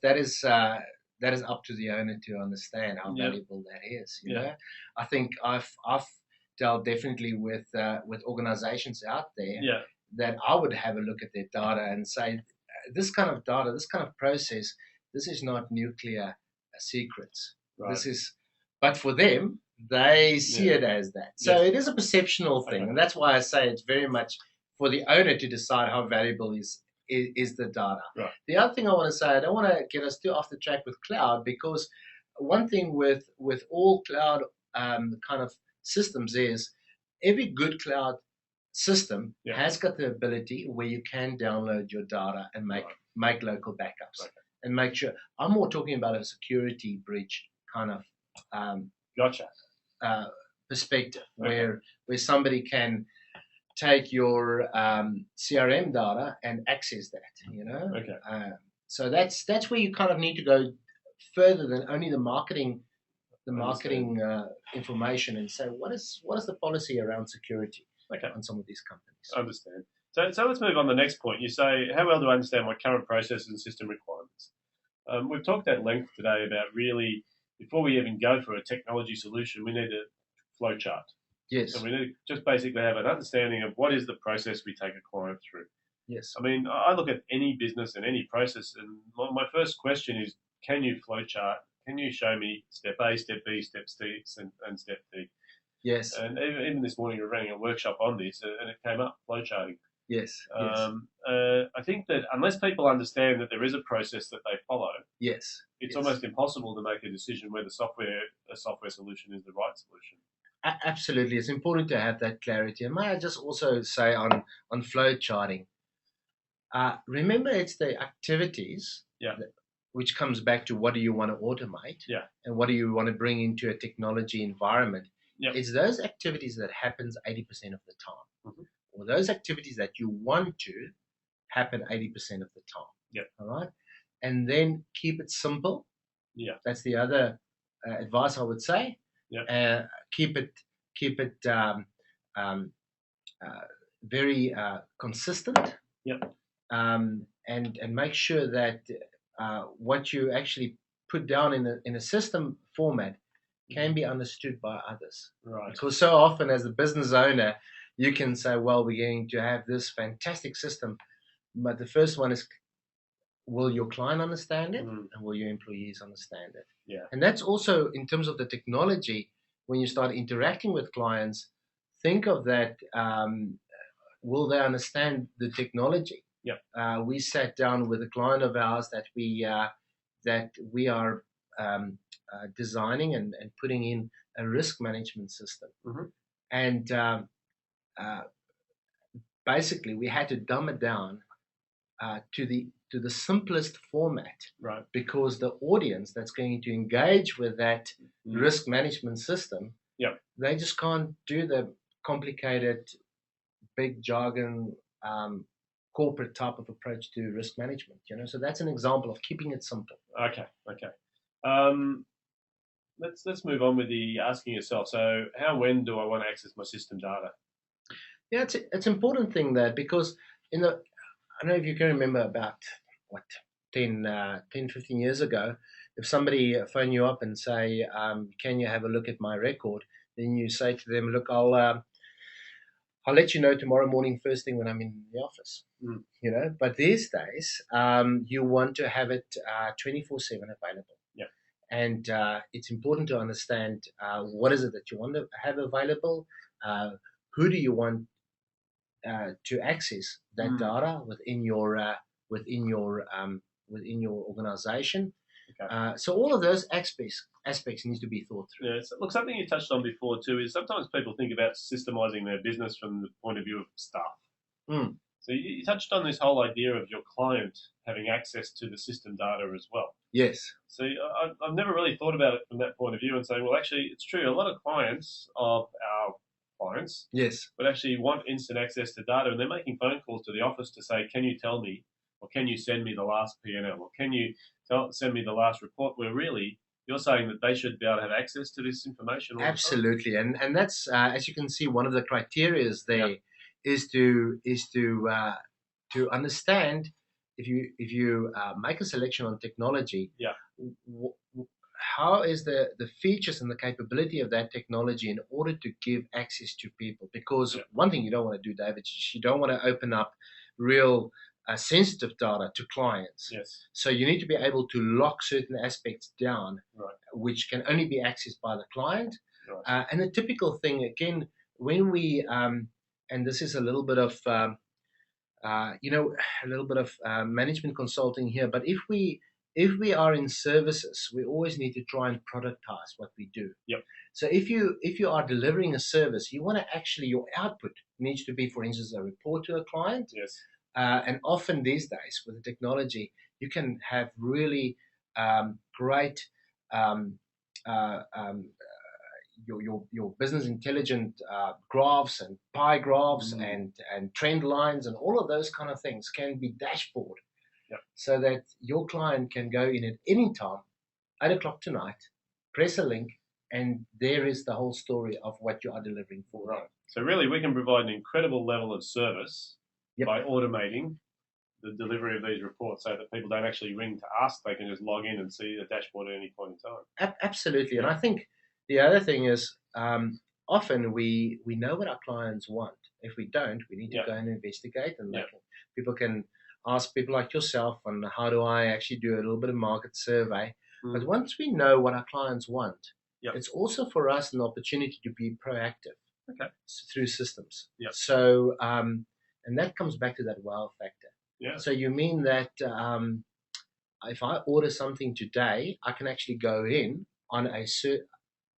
[SPEAKER 3] up to the owner to understand how valuable that is. You know, I think I've dealt definitely with organizations out there that I would have a look at their data and say, this kind of data, this kind of process, this is not nuclear secrets.
[SPEAKER 2] Right.
[SPEAKER 3] This is, but for them, they see it as that. So it is a perceptional thing, and that's why I say it's very much for the owner to decide how valuable is the data.
[SPEAKER 2] Right.
[SPEAKER 3] The other thing I want to say, I don't want to get us too off the track with cloud, because one thing with all cloud kind of systems is every good cloud system has got the ability where you can download your data and make local backups and make sure. I'm more talking about a security breach kind of perspective, where somebody can take your CRM data and access that,
[SPEAKER 2] Okay.
[SPEAKER 3] So that's where you kind of need to go further than only the marketing information, and say what is the policy around security on some of these companies.
[SPEAKER 2] I understand. So let's move on to the next point. You say, how well do I understand my current processes and system requirements? We've talked at length today about really, before we even go for a technology solution, we need a flow chart.
[SPEAKER 3] Yes.
[SPEAKER 2] So we need to just basically have an understanding of what is the process we take a client through.
[SPEAKER 3] Yes.
[SPEAKER 2] I mean, I look at any business and any process, and my first question is, can you flow chart? Can you show me step A, step B, step C, and step D?
[SPEAKER 3] Yes.
[SPEAKER 2] And even this morning, we were running a workshop on this, and it came up, flow charting.
[SPEAKER 3] Yes.
[SPEAKER 2] I think that unless people understand that there is a process that they follow, it's almost impossible to make a decision whether a software solution is the right solution.
[SPEAKER 3] Absolutely, it's important to have that clarity. And may I just also say on flow charting, remember it's the activities which comes back to what do you want to automate and what do you want to bring into a technology environment. It's those activities that happens 80% of the time, or those activities that you want to happen 80% of the time. All right, and then keep it simple. That's the other advice I would say. Keep it very consistent. And make sure that what you actually put down in a system format can be understood by others.
[SPEAKER 2] Right.
[SPEAKER 3] Because so often as a business owner, you can say, well, we're going to have this fantastic system, but the first one is, will your client understand it, and will your employees understand it? And that's also in terms of the technology. When you start interacting with clients, think of that. Will they understand the technology? We sat down with a client of ours that we are designing and putting in a risk management system. And basically, we had to dumb it down to the simplest format, because the audience that's going to engage with that risk management system, they just can't do the complicated, big jargon, corporate type of approach to risk management. So that's an example of keeping it simple.
[SPEAKER 2] Okay. Let's move on with the asking yourself. So, when do I want to access my system data?
[SPEAKER 3] Yeah, it's important thing that because in the I don't know if you can remember about what 10, 15 years ago, if somebody phone you up and say, "Can you have a look at my record?" Then you say to them, "Look, I'll let you know tomorrow morning, first thing when I'm in the office."
[SPEAKER 2] Mm.
[SPEAKER 3] You know, but these days, you want to have it 24/7 available.
[SPEAKER 2] Yeah.
[SPEAKER 3] And it's important to understand what is it that you want to have available. Who do you want to access that
[SPEAKER 2] Mm.
[SPEAKER 3] data within your within your organization.
[SPEAKER 2] Okay.
[SPEAKER 3] So all of those aspects need to be thought through.
[SPEAKER 2] Yeah. So, look, something you touched on before too is sometimes people think about systemizing their business from the point of view of staff.
[SPEAKER 3] Mm.
[SPEAKER 2] So you touched on this whole idea of your client having access to the system data as well.
[SPEAKER 3] Yes.
[SPEAKER 2] So I've never really thought about it from that point of view and saying, well, actually, it's true. A lot of clients of our clients
[SPEAKER 3] Yes.
[SPEAKER 2] would actually want instant access to data, and they're making phone calls to the office to say, can you tell me, or can you send me the last P&L, or can you send me the last report, where really you're saying that they should be able to have access to this information all
[SPEAKER 3] Absolutely, and that's as you can see, one of the criteria there
[SPEAKER 2] Yeah.
[SPEAKER 3] is to understand if you make a selection on technology.
[SPEAKER 2] Yeah.
[SPEAKER 3] w- w- how is the features and the capability of that technology in order to give access to people? Because
[SPEAKER 2] Yeah.
[SPEAKER 3] one thing you don't want to do, David, is you don't want to open up real sensitive data to clients.
[SPEAKER 2] the time. Yes.
[SPEAKER 3] So you need to be able to lock certain aspects down,
[SPEAKER 2] Right.
[SPEAKER 3] which can only be accessed by the client.
[SPEAKER 2] Right.
[SPEAKER 3] And the typical thing, again, when we, and this is a little bit of, a little bit of management consulting here, but if we are in services, we always need to try and productize what we do.
[SPEAKER 2] Yep.
[SPEAKER 3] So if you are delivering a service, you want to actually, your output needs to be, for instance, a report to a client.
[SPEAKER 2] Yes.
[SPEAKER 3] And often these days with the technology, you can have really great um, uh, um, your business intelligent graphs and pie graphs and trend lines and all of those kind of things can be dashboard.
[SPEAKER 2] Yep.
[SPEAKER 3] So that your client can go in at any time, 8 o'clock tonight, press a link, and there is the whole story of what you are delivering for them.
[SPEAKER 2] Right. So really, we can provide an incredible level of service
[SPEAKER 3] Yep.
[SPEAKER 2] by automating the delivery of these reports, so that people don't actually ring to ask; they can just log in and see the dashboard at any point in time.
[SPEAKER 3] Absolutely, and I think the other thing is often we know what our clients want. If we don't, we need to
[SPEAKER 2] Yep.
[SPEAKER 3] go and investigate, and
[SPEAKER 2] Yep.
[SPEAKER 3] people can ask people like yourself on how do I actually do a little bit of market survey. But once we know what our clients want,
[SPEAKER 2] Yep.
[SPEAKER 3] it's also for us an opportunity to be proactive.
[SPEAKER 2] Okay.
[SPEAKER 3] Through systems.
[SPEAKER 2] Yep.
[SPEAKER 3] So and that comes back to that wow factor.
[SPEAKER 2] Yeah.
[SPEAKER 3] So you mean that if I order something today, I can actually go in on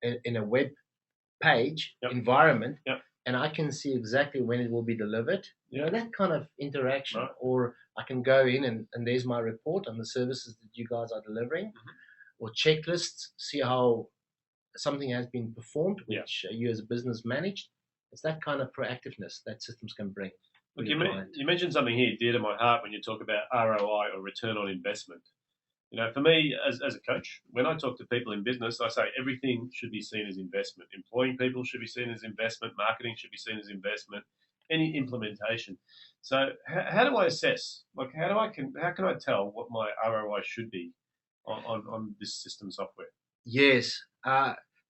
[SPEAKER 3] in a web page
[SPEAKER 2] Yep.
[SPEAKER 3] environment,
[SPEAKER 2] Yep.
[SPEAKER 3] and I can see exactly when it will be delivered. You know, that kind of interaction.
[SPEAKER 2] Right.
[SPEAKER 3] Or I can go in and there's my report on the services that you guys are delivering, or checklists, see how something has been performed, which you as a business managed. It's that kind of proactiveness that systems can bring.
[SPEAKER 2] Look, you mentioned something here dear to my heart when you talk about ROI, or return on investment. You know, for me as a coach, when I talk to people in business, I say everything should be seen as investment. Employing people should be seen as investment. Marketing should be seen as investment. Any implementation. So how do I assess? Like, how can I tell what my ROI should be on this system software?
[SPEAKER 3] Yes,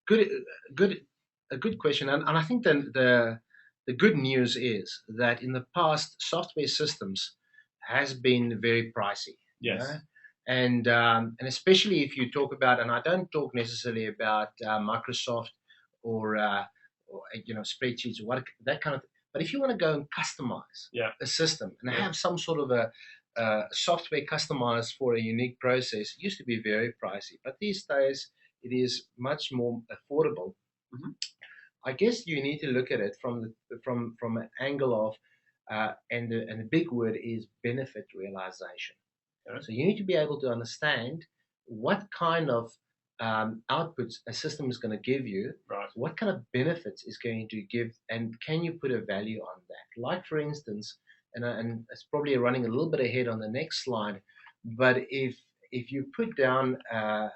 [SPEAKER 3] good, good, a good question, and I think the good news is that in the past, software systems has been very pricey.
[SPEAKER 2] Yes.
[SPEAKER 3] You know? And especially if you talk about, and I don't talk necessarily about Microsoft or spreadsheets or what that kind of. But if you want to go and customize a system and have some sort of a software customized for a unique process, it used to be very pricey. But these days, it is much more affordable.
[SPEAKER 2] Mm-hmm.
[SPEAKER 3] I guess you need to look at it from an angle of, and the big word is benefit realization.
[SPEAKER 2] Okay.
[SPEAKER 3] So you need to be able to understand what kind of outputs a system is going to give you,
[SPEAKER 2] right.
[SPEAKER 3] What kind of benefits is going to give, and can you put a value on that? Like for instance, and it's probably running a little bit ahead on the next slide, but if you put down a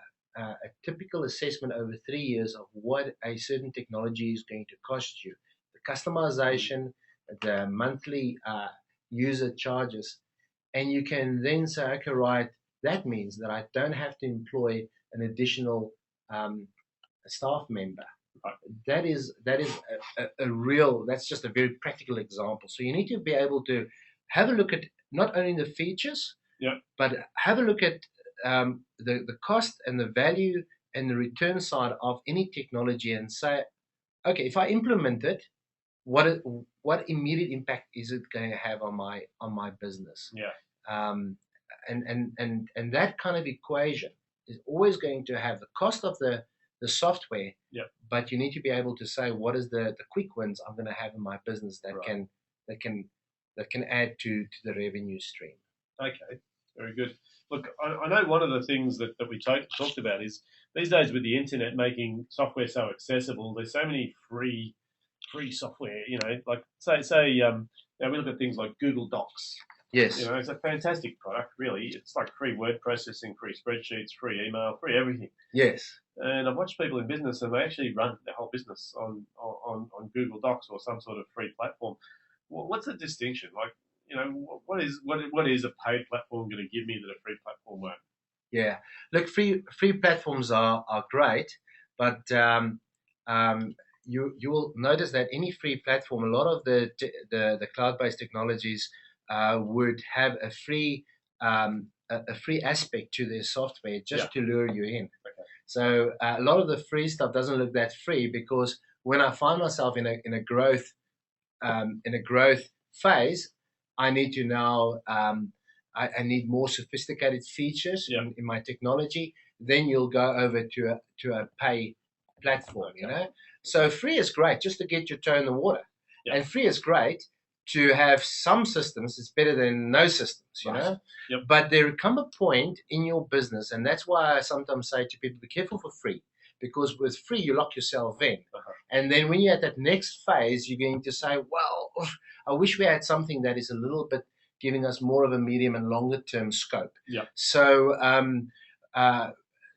[SPEAKER 3] typical assessment over 3 years of what a certain technology is going to cost you, the customization, the monthly user charges, and you can then say, okay, right, that means that I don't have to employ an additional staff member.
[SPEAKER 2] Right.
[SPEAKER 3] That is a real, that's just a very practical example. So you need to be able to have a look at not only the features,
[SPEAKER 2] Yeah.
[SPEAKER 3] but have a look at the cost and the value and the return side of any technology, and say, okay, if I implement it, what immediate impact is it going to have on my business?
[SPEAKER 2] Yeah.
[SPEAKER 3] And that kind of equation is always going to have the cost of the software,
[SPEAKER 2] yeah.
[SPEAKER 3] But you need to be able to say, what is the quick wins I'm going to have in my business that
[SPEAKER 2] right.
[SPEAKER 3] can add to the revenue stream.
[SPEAKER 2] Okay, very good. Look, I know one of the things that we talked about is these days with the internet making software so accessible, there's so many free software. Like say we look at things like Google Docs.
[SPEAKER 3] Yes.
[SPEAKER 2] It's a fantastic product, really. It's like free word processing, free spreadsheets, free email, free everything.
[SPEAKER 3] Yes.
[SPEAKER 2] And I've watched people in business, and they actually run their whole business on Google Docs or some sort of free platform. What's the distinction? Like, what is a paid platform going to give me that a free platform won't?
[SPEAKER 3] Yeah, look, free platforms are great, but you will notice that any free platform, a lot of the cloud-based technologies would have a free aspect to their software just to lure you in.
[SPEAKER 2] Okay.
[SPEAKER 3] So a lot of the free stuff doesn't look that free, because when I find myself in a growth phase, I need to now I need more sophisticated features in my technology. Then you'll go over to a pay platform.
[SPEAKER 2] Okay.
[SPEAKER 3] So free is great just to get your toe in the water, and free is great to have some systems. It's better than no systems,
[SPEAKER 2] Yep.
[SPEAKER 3] But there come a point in your business, and that's why I sometimes say to people, be careful for free, because with free you lock yourself in. And then when you're at that next phase, you're going to say, well, I wish we had something that is a little bit giving us more of a medium and longer term scope.
[SPEAKER 2] Yeah.
[SPEAKER 3] So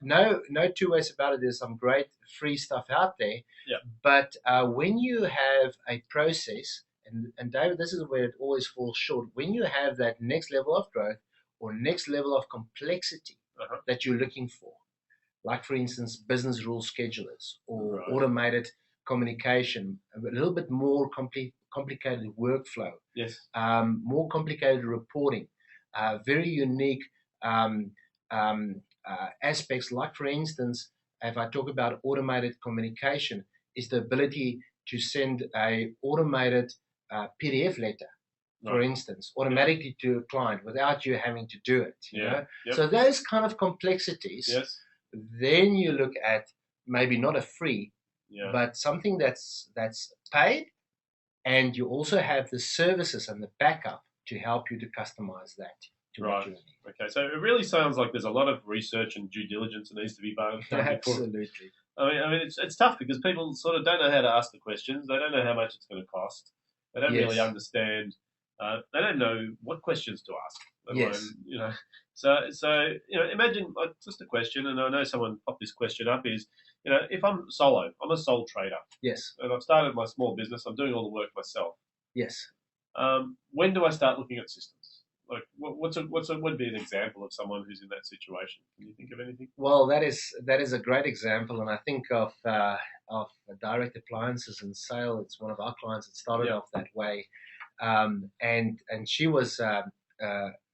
[SPEAKER 3] no two ways about it. There's some great free stuff out there.
[SPEAKER 2] Yeah.
[SPEAKER 3] But when you have a process, and David, this is where it always falls short. When you have that next level of growth or next level of complexity that you're looking for, like for instance, business rule schedulers or automated communication, a little bit more complicated workflow,
[SPEAKER 2] yes,
[SPEAKER 3] more complicated reporting, very unique aspects. Like for instance, if I talk about automated communication, is the ability to send a automated PDF letter, for instance, automatically to a client without you having to do it. You know?
[SPEAKER 2] Yep.
[SPEAKER 3] So those kind of complexities.
[SPEAKER 2] Yes.
[SPEAKER 3] Then you look at maybe not a free, but something that's paid, and you also have the services and the backup to help you to customize that to what you need.
[SPEAKER 2] Okay, so it really sounds like there's a lot of research and due diligence that needs to be done.
[SPEAKER 3] Absolutely.
[SPEAKER 2] I mean, it's tough because people sort of don't know how to ask the questions. They don't know how much it's going to cost. They don't really understand. They don't know what questions to ask.
[SPEAKER 3] Yes.
[SPEAKER 2] So imagine just a question, and I know someone popped this question up, is, if I'm solo, I'm a sole trader.
[SPEAKER 3] Yes.
[SPEAKER 2] And I've started my small business, I'm doing all the work myself.
[SPEAKER 3] Yes.
[SPEAKER 2] When do I start looking at systems? Like, what would be an example of someone who's in that situation? Can you think of anything?
[SPEAKER 3] Well, that is a great example, and I think of Direct Appliances and Sale. It's one of our clients that started off that way, and she was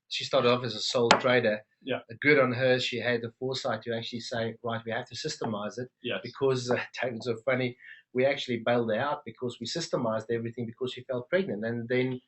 [SPEAKER 3] she started off as a sole trader.
[SPEAKER 2] Yeah.
[SPEAKER 3] Good on her. She had the foresight to actually say, right, we have to systemize it.
[SPEAKER 2] Yes.
[SPEAKER 3] Because David's so funny. We actually bailed her out because we systemized everything because she felt pregnant, and then.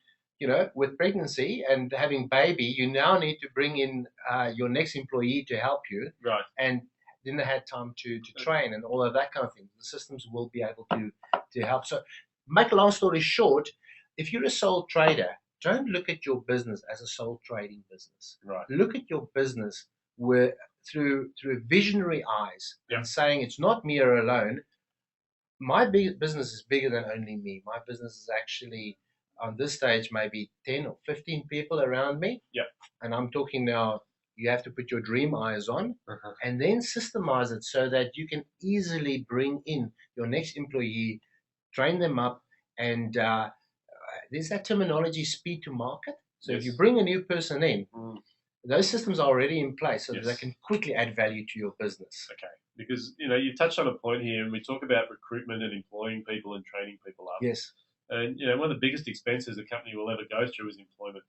[SPEAKER 3] With pregnancy and having baby, you now need to bring in your next employee to help you.
[SPEAKER 2] Right.
[SPEAKER 3] And then they had time to train and all of that kind of thing. The systems will be able to help. So, make a long story short, if you're a sole trader, don't look at your business as a sole trading business.
[SPEAKER 2] Right.
[SPEAKER 3] Look at your business through visionary eyes and saying, it's not me or alone. My business is bigger than only me. My business is actually, on this stage, maybe 10 or 15 people around me.
[SPEAKER 2] Yeah.
[SPEAKER 3] And I'm talking now, you have to put your dream eyes on and then systemize it so that you can easily bring in your next employee, train them up, and there's that terminology, speed to market. So if
[SPEAKER 2] Yes.
[SPEAKER 3] you bring a new person in,
[SPEAKER 2] Mm.
[SPEAKER 3] those systems are already in place so that
[SPEAKER 2] Yes.
[SPEAKER 3] they can quickly add value to your business.
[SPEAKER 2] Okay, because you touched on a point here, and we talk about recruitment and employing people and training people up.
[SPEAKER 3] Yes,
[SPEAKER 2] And one of the biggest expenses a company will ever go through is employment.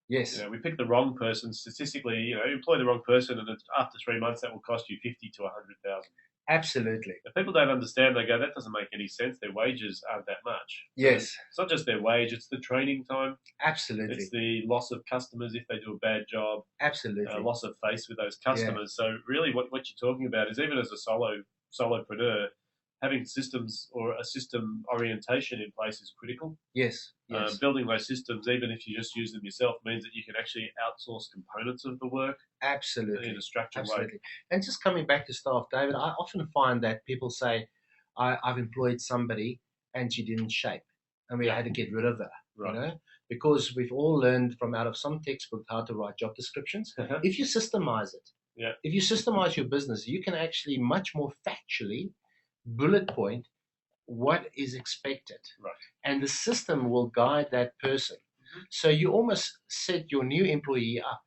[SPEAKER 3] yes,
[SPEAKER 2] We pick the wrong person. Statistically, employ the wrong person, and after 3 months, that will cost you 50 to 100,000.
[SPEAKER 3] absolutely.
[SPEAKER 2] If people don't understand, they go, that doesn't make any sense. Their wages aren't that much.
[SPEAKER 3] Yes,
[SPEAKER 2] It's not just their wage; it's the training time.
[SPEAKER 3] absolutely,
[SPEAKER 2] It's the loss of customers if they do a bad job.
[SPEAKER 3] absolutely.
[SPEAKER 2] Loss of face with those customers. So really, what you're talking about is, even as a solopreneur, having systems or a system orientation in place is critical.
[SPEAKER 3] Yes, yes,
[SPEAKER 2] Building those systems, even if you just use them yourself, means that you can actually outsource components of the work
[SPEAKER 3] absolutely,
[SPEAKER 2] in a structured way.
[SPEAKER 3] absolutely. And just coming back to staff, David, I often find that people say, I've employed somebody and she didn't shape, and we
[SPEAKER 2] Yeah.
[SPEAKER 3] had to get rid of her.
[SPEAKER 2] Right.
[SPEAKER 3] Because we've all learned from out of some textbook how to write job descriptions. If you systemize it,
[SPEAKER 2] Yeah.
[SPEAKER 3] if you systemize your business, you can actually much more factually bullet point what is expected.
[SPEAKER 2] Right.
[SPEAKER 3] And the system will guide that person.
[SPEAKER 2] Mm-hmm.
[SPEAKER 3] So you almost set your new employee up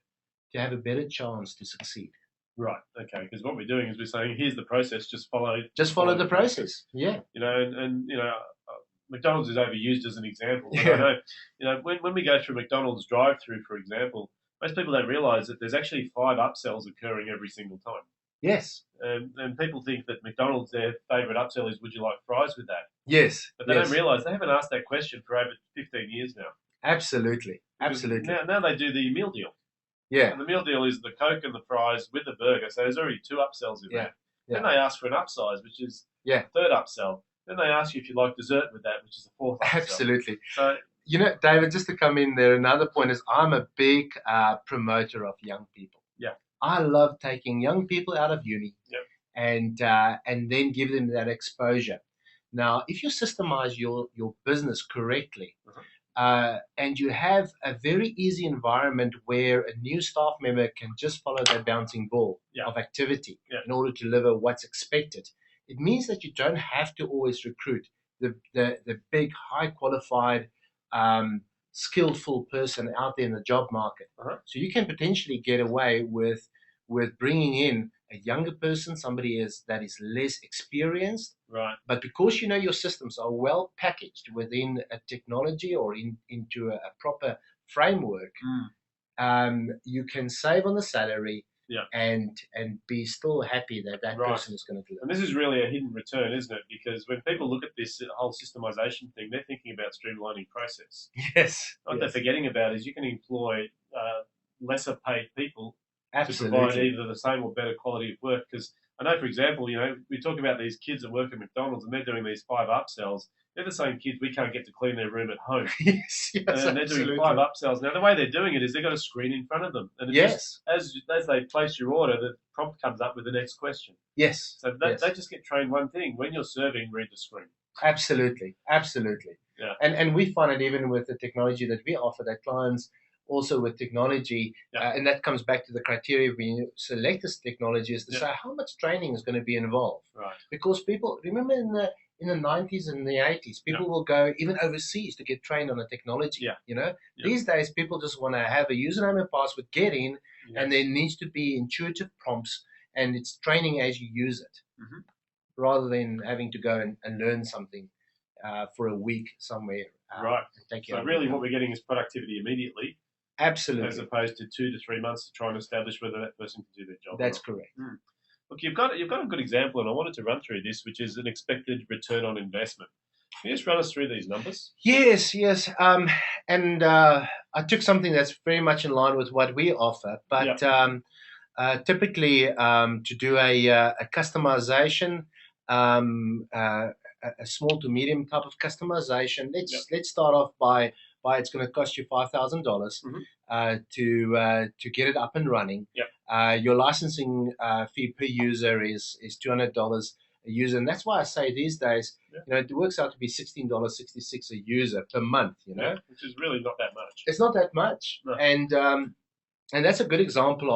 [SPEAKER 3] to have a better chance to succeed.
[SPEAKER 2] Right. Okay. Because what we're doing is we're saying, here's the process. Just follow
[SPEAKER 3] the process. Yeah.
[SPEAKER 2] And McDonald's is overused as an example. But
[SPEAKER 3] Yeah.
[SPEAKER 2] I know, when we go through McDonald's drive-through, for example, most people don't realise that there's actually 5 upsells occurring every single time.
[SPEAKER 3] Yes.
[SPEAKER 2] And people think that McDonald's, their favourite upsell is, would you like fries with that?
[SPEAKER 3] Yes.
[SPEAKER 2] But they don't realise they haven't asked that question for over 15 years now.
[SPEAKER 3] Absolutely.
[SPEAKER 2] Because
[SPEAKER 3] Absolutely.
[SPEAKER 2] Now they do the meal deal.
[SPEAKER 3] Yeah.
[SPEAKER 2] And the meal deal is the Coke and the fries with the burger. So there's already 2 upsells in there. Then they ask for an upsize, which is the 3rd upsell. Then they ask you if you like dessert with that, which is the 4th upsell.
[SPEAKER 3] Absolutely.
[SPEAKER 2] So,
[SPEAKER 3] David, just to come in there, another point is I'm a big promoter of young people.
[SPEAKER 2] Yeah.
[SPEAKER 3] I love taking young people out of uni.
[SPEAKER 2] Yep.
[SPEAKER 3] And then give them that exposure. Now, if you systemize your business correctly, and you have a very easy environment where a new staff member can just follow that bouncing ball of activity in order to deliver what's expected, it means that you don't have to always recruit the big, high qualified, skillful person out there in the job market. So you can potentially get away with bringing in a younger person, somebody that is less experienced.
[SPEAKER 2] Right.
[SPEAKER 3] But because your systems are well packaged within a technology or into a proper framework, you can save on the salary and be still happy that person is going to deliver.
[SPEAKER 2] And this is really a hidden return, isn't it? Because when people look at this whole systemization thing, they're thinking about streamlining process.
[SPEAKER 3] Yes.
[SPEAKER 2] What they're forgetting about is you can employ lesser paid people
[SPEAKER 3] Absolutely.
[SPEAKER 2] to provide either the same or better quality of work. Because I know, for example, we talk about these kids that work at McDonald's and they're doing these 5 upsells. They're the same kids we can't get to clean their room at home.
[SPEAKER 3] Yes,
[SPEAKER 2] and they're doing 5 upsells. Now, the way they're doing it is they've got a screen in front of them. And just, as they place your order, the prompt comes up with the next question.
[SPEAKER 3] Yes.
[SPEAKER 2] So they just get trained one thing. When you're serving, read the screen.
[SPEAKER 3] Absolutely. Absolutely.
[SPEAKER 2] Yeah.
[SPEAKER 3] And we find it even with the technology that we offer, that clients also with technology, and that comes back to the criteria when you select this technology, is to say how much training is going to be involved.
[SPEAKER 2] Right.
[SPEAKER 3] Because people, remember in the 90s and the 80s, people will go even overseas to get trained on the technology. These days, people just want to have a username and password, get in, and there needs to be intuitive prompts, and it's training as you use it, rather than having to go and learn something for a week somewhere.
[SPEAKER 2] Right. So really what we're getting is productivity immediately.
[SPEAKER 3] Absolutely.
[SPEAKER 2] As opposed to 2 to 3 months to try and establish whether that person can do their job.
[SPEAKER 3] That's correct.
[SPEAKER 2] Look, you've got a good example, and I wanted to run through this, which is an expected return on investment. Can you just run us through these numbers?
[SPEAKER 3] Yes. And I took something that's very much in line with what we offer, but typically to do a customization, a small to medium type of customization. Let's start off by it's going to cost you $5,000 to get it up and running. Your licensing fee per user is $200 a user, and that's why I say these days, it works out to be $16.66 a user per month.
[SPEAKER 2] Which is really not that much.
[SPEAKER 3] It's not that much,
[SPEAKER 2] no.
[SPEAKER 3] And that's a good example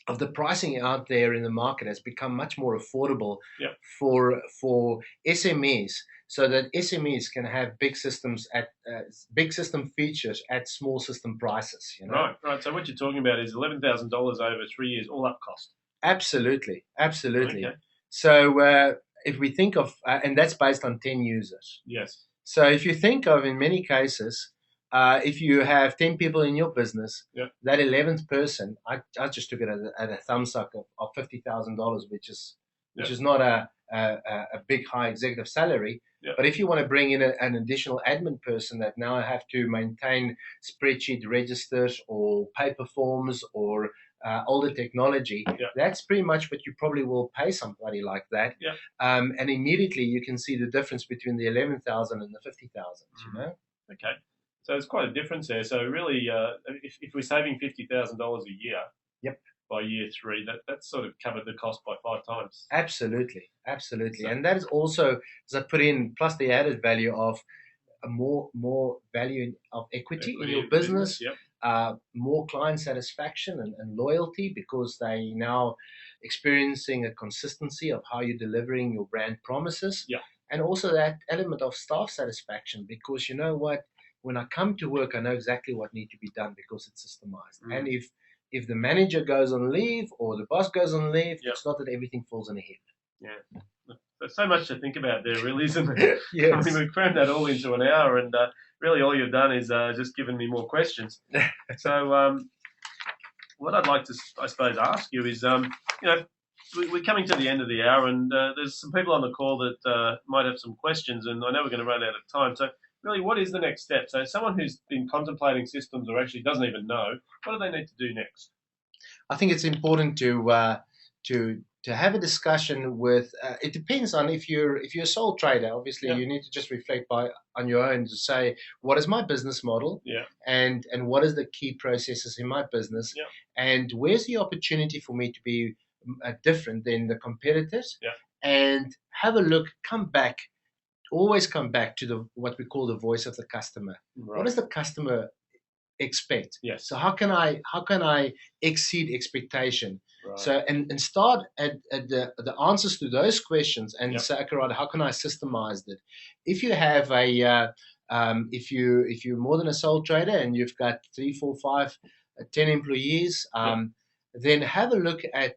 [SPEAKER 3] of the pricing out there in the market has become much more affordable for SMEs so that SMEs can have big systems at big system features at small system prices.
[SPEAKER 2] Right. So what you're talking about is $11,000 over 3 years, all up cost.
[SPEAKER 3] Absolutely.
[SPEAKER 2] Okay.
[SPEAKER 3] So if we think of, and that's based on 10 users.
[SPEAKER 2] Yes.
[SPEAKER 3] So if you think of, in many cases, if you have 10 people in your business,
[SPEAKER 2] Yep.
[SPEAKER 3] that 11th person, I just took it at a thumb suck of $50,000, which is not a big high executive salary.
[SPEAKER 2] Yep.
[SPEAKER 3] But if you want to bring in an additional admin person that now have to maintain spreadsheet registers or paper forms or older technology, that's pretty much what you probably will pay somebody like that.
[SPEAKER 2] Yeah.
[SPEAKER 3] And immediately you can see the difference between the 11,000 and the 50,000.
[SPEAKER 2] Okay. So there's quite a difference there. So really, if we're saving $50,000 a year,
[SPEAKER 3] yep,
[SPEAKER 2] by year 3, that's sort of covered the cost by 5 times.
[SPEAKER 3] Absolutely. So, and that is also, as I put in, plus the added value of a more value of equity in your business.
[SPEAKER 2] Yep.
[SPEAKER 3] More client satisfaction and loyalty, because they now experiencing a consistency of how you're delivering your brand promises.
[SPEAKER 2] Yeah.
[SPEAKER 3] And also that element of staff satisfaction, because you know what, when I come to work, I know exactly what needs to be done because it's systemized. And if the manager goes on leave or the boss goes on leave, it's not that everything falls in a heap.
[SPEAKER 2] Yeah. There's so much to think about there, really, isn't there?
[SPEAKER 3] Yes.
[SPEAKER 2] I mean, we've crammed that all into an hour, and really all you've done is just given me more questions. So what I'd like to, I suppose, ask you is, we're coming to the end of the hour, and there's some people on the call that might have some questions, and I know we're going to run out of time. So really, what is the next step? So someone who's been contemplating systems or actually doesn't even know, what do they need to do next?
[SPEAKER 3] I think it's important to have a discussion with. It depends on if you're a sole trader. Obviously, you need to just reflect on your own to say, what is my business model, and what is the key processes in my business, and where's the opportunity for me to be different than the competitors, and have a look. Always come back to what we call the voice of the customer. Right. What does the customer expect?
[SPEAKER 2] Yes.
[SPEAKER 3] So how can I exceed expectation?
[SPEAKER 2] Right.
[SPEAKER 3] So and start at the answers to those questions and say, okay, right, how can I systemize it? If you have a if you're more than a sole trader and you've got 3, 4, 5, 10 employees, then have a look at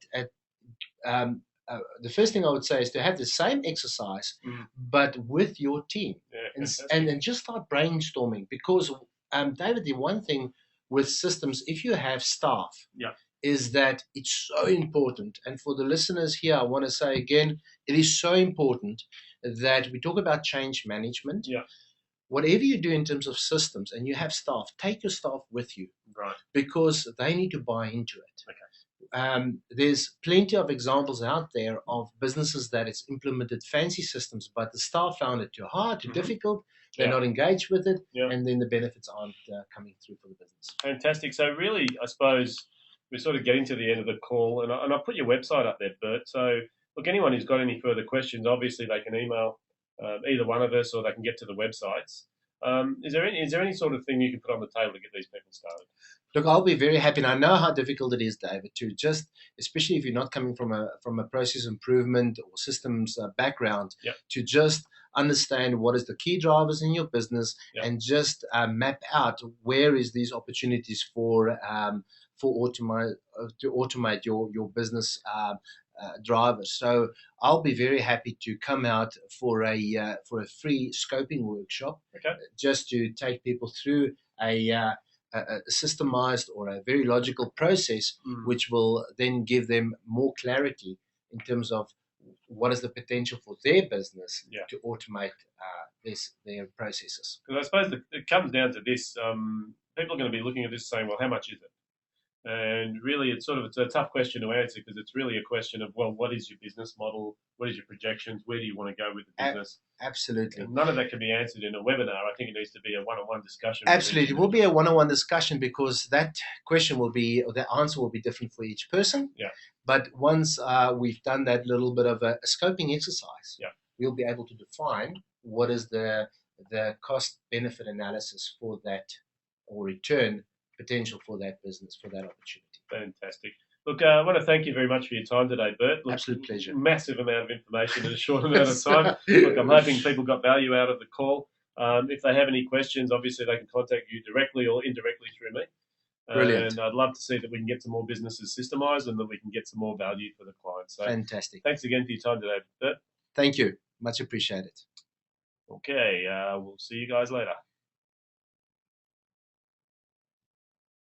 [SPEAKER 3] the first thing I would say is to have the same exercise, but with your team, and just start brainstorming. Because, David, the one thing with systems, if you have staff, is that it's so important. And for the listeners here, I want to say again, it is so important that we talk about change management.
[SPEAKER 2] Yeah.
[SPEAKER 3] Whatever you do in terms of systems, and you have staff, take your staff with you,
[SPEAKER 2] right? Because
[SPEAKER 3] they need to buy into it.
[SPEAKER 2] Okay.
[SPEAKER 3] There's plenty of examples out there of businesses that it's implemented fancy systems, but the staff found it too hard, too difficult. They're not engaged with it, and then the benefits aren't coming through for the business.
[SPEAKER 2] Fantastic. So really, I suppose we're sort of getting to the end of the call, and I'll put your website up there, Bert. So look, anyone who's got any further questions, obviously they can email either one of us, or they can get to the websites. Is there any sort of thing you can put on the table to get these people started?
[SPEAKER 3] Look, I'll be very happy, and I know how difficult it is, David, to just, especially if you're not coming from a process improvement or systems background, to just understand what is the key drivers in your business, and just map out where is these opportunities to automate your business drivers. So I'll be very happy to come out for a free scoping workshop, just to take people through a systemized or a very logical process, which will then give them more clarity in terms of what is the potential for their business to automate their processes.
[SPEAKER 2] Because I suppose it comes down to this: people are going to be looking at this saying, "Well, how much is it?" And really, it's a tough question to answer, because it's really a question of, well, what is your business model? What is your projections? Where do you want to go with the business?
[SPEAKER 3] Absolutely.
[SPEAKER 2] And none of that can be answered in a webinar. I think it needs to be a one-on-one discussion.
[SPEAKER 3] Absolutely. It will be a one-on-one discussion, because that question will be, or the answer will be different for each person.
[SPEAKER 2] Yeah.
[SPEAKER 3] But once we've done that little bit of a scoping exercise, we'll be able to define what is the cost-benefit analysis for that, or return potential for that business, for that opportunity.
[SPEAKER 2] Fantastic. Look, I want to thank you very much for your time today, Bert. Look,
[SPEAKER 3] Absolute pleasure.
[SPEAKER 2] massive amount of information in a short amount of time. Look, I'm hoping people got value out of the call. If they have any questions, obviously they can contact you directly or indirectly through me.
[SPEAKER 3] Brilliant.
[SPEAKER 2] And I'd love to see that we can get some more businesses systemized and that we can get some more value for the clients. So
[SPEAKER 3] Fantastic.
[SPEAKER 2] thanks again for your time today, Bert.
[SPEAKER 3] Thank you. Much appreciated.
[SPEAKER 2] Okay, we'll see you guys later.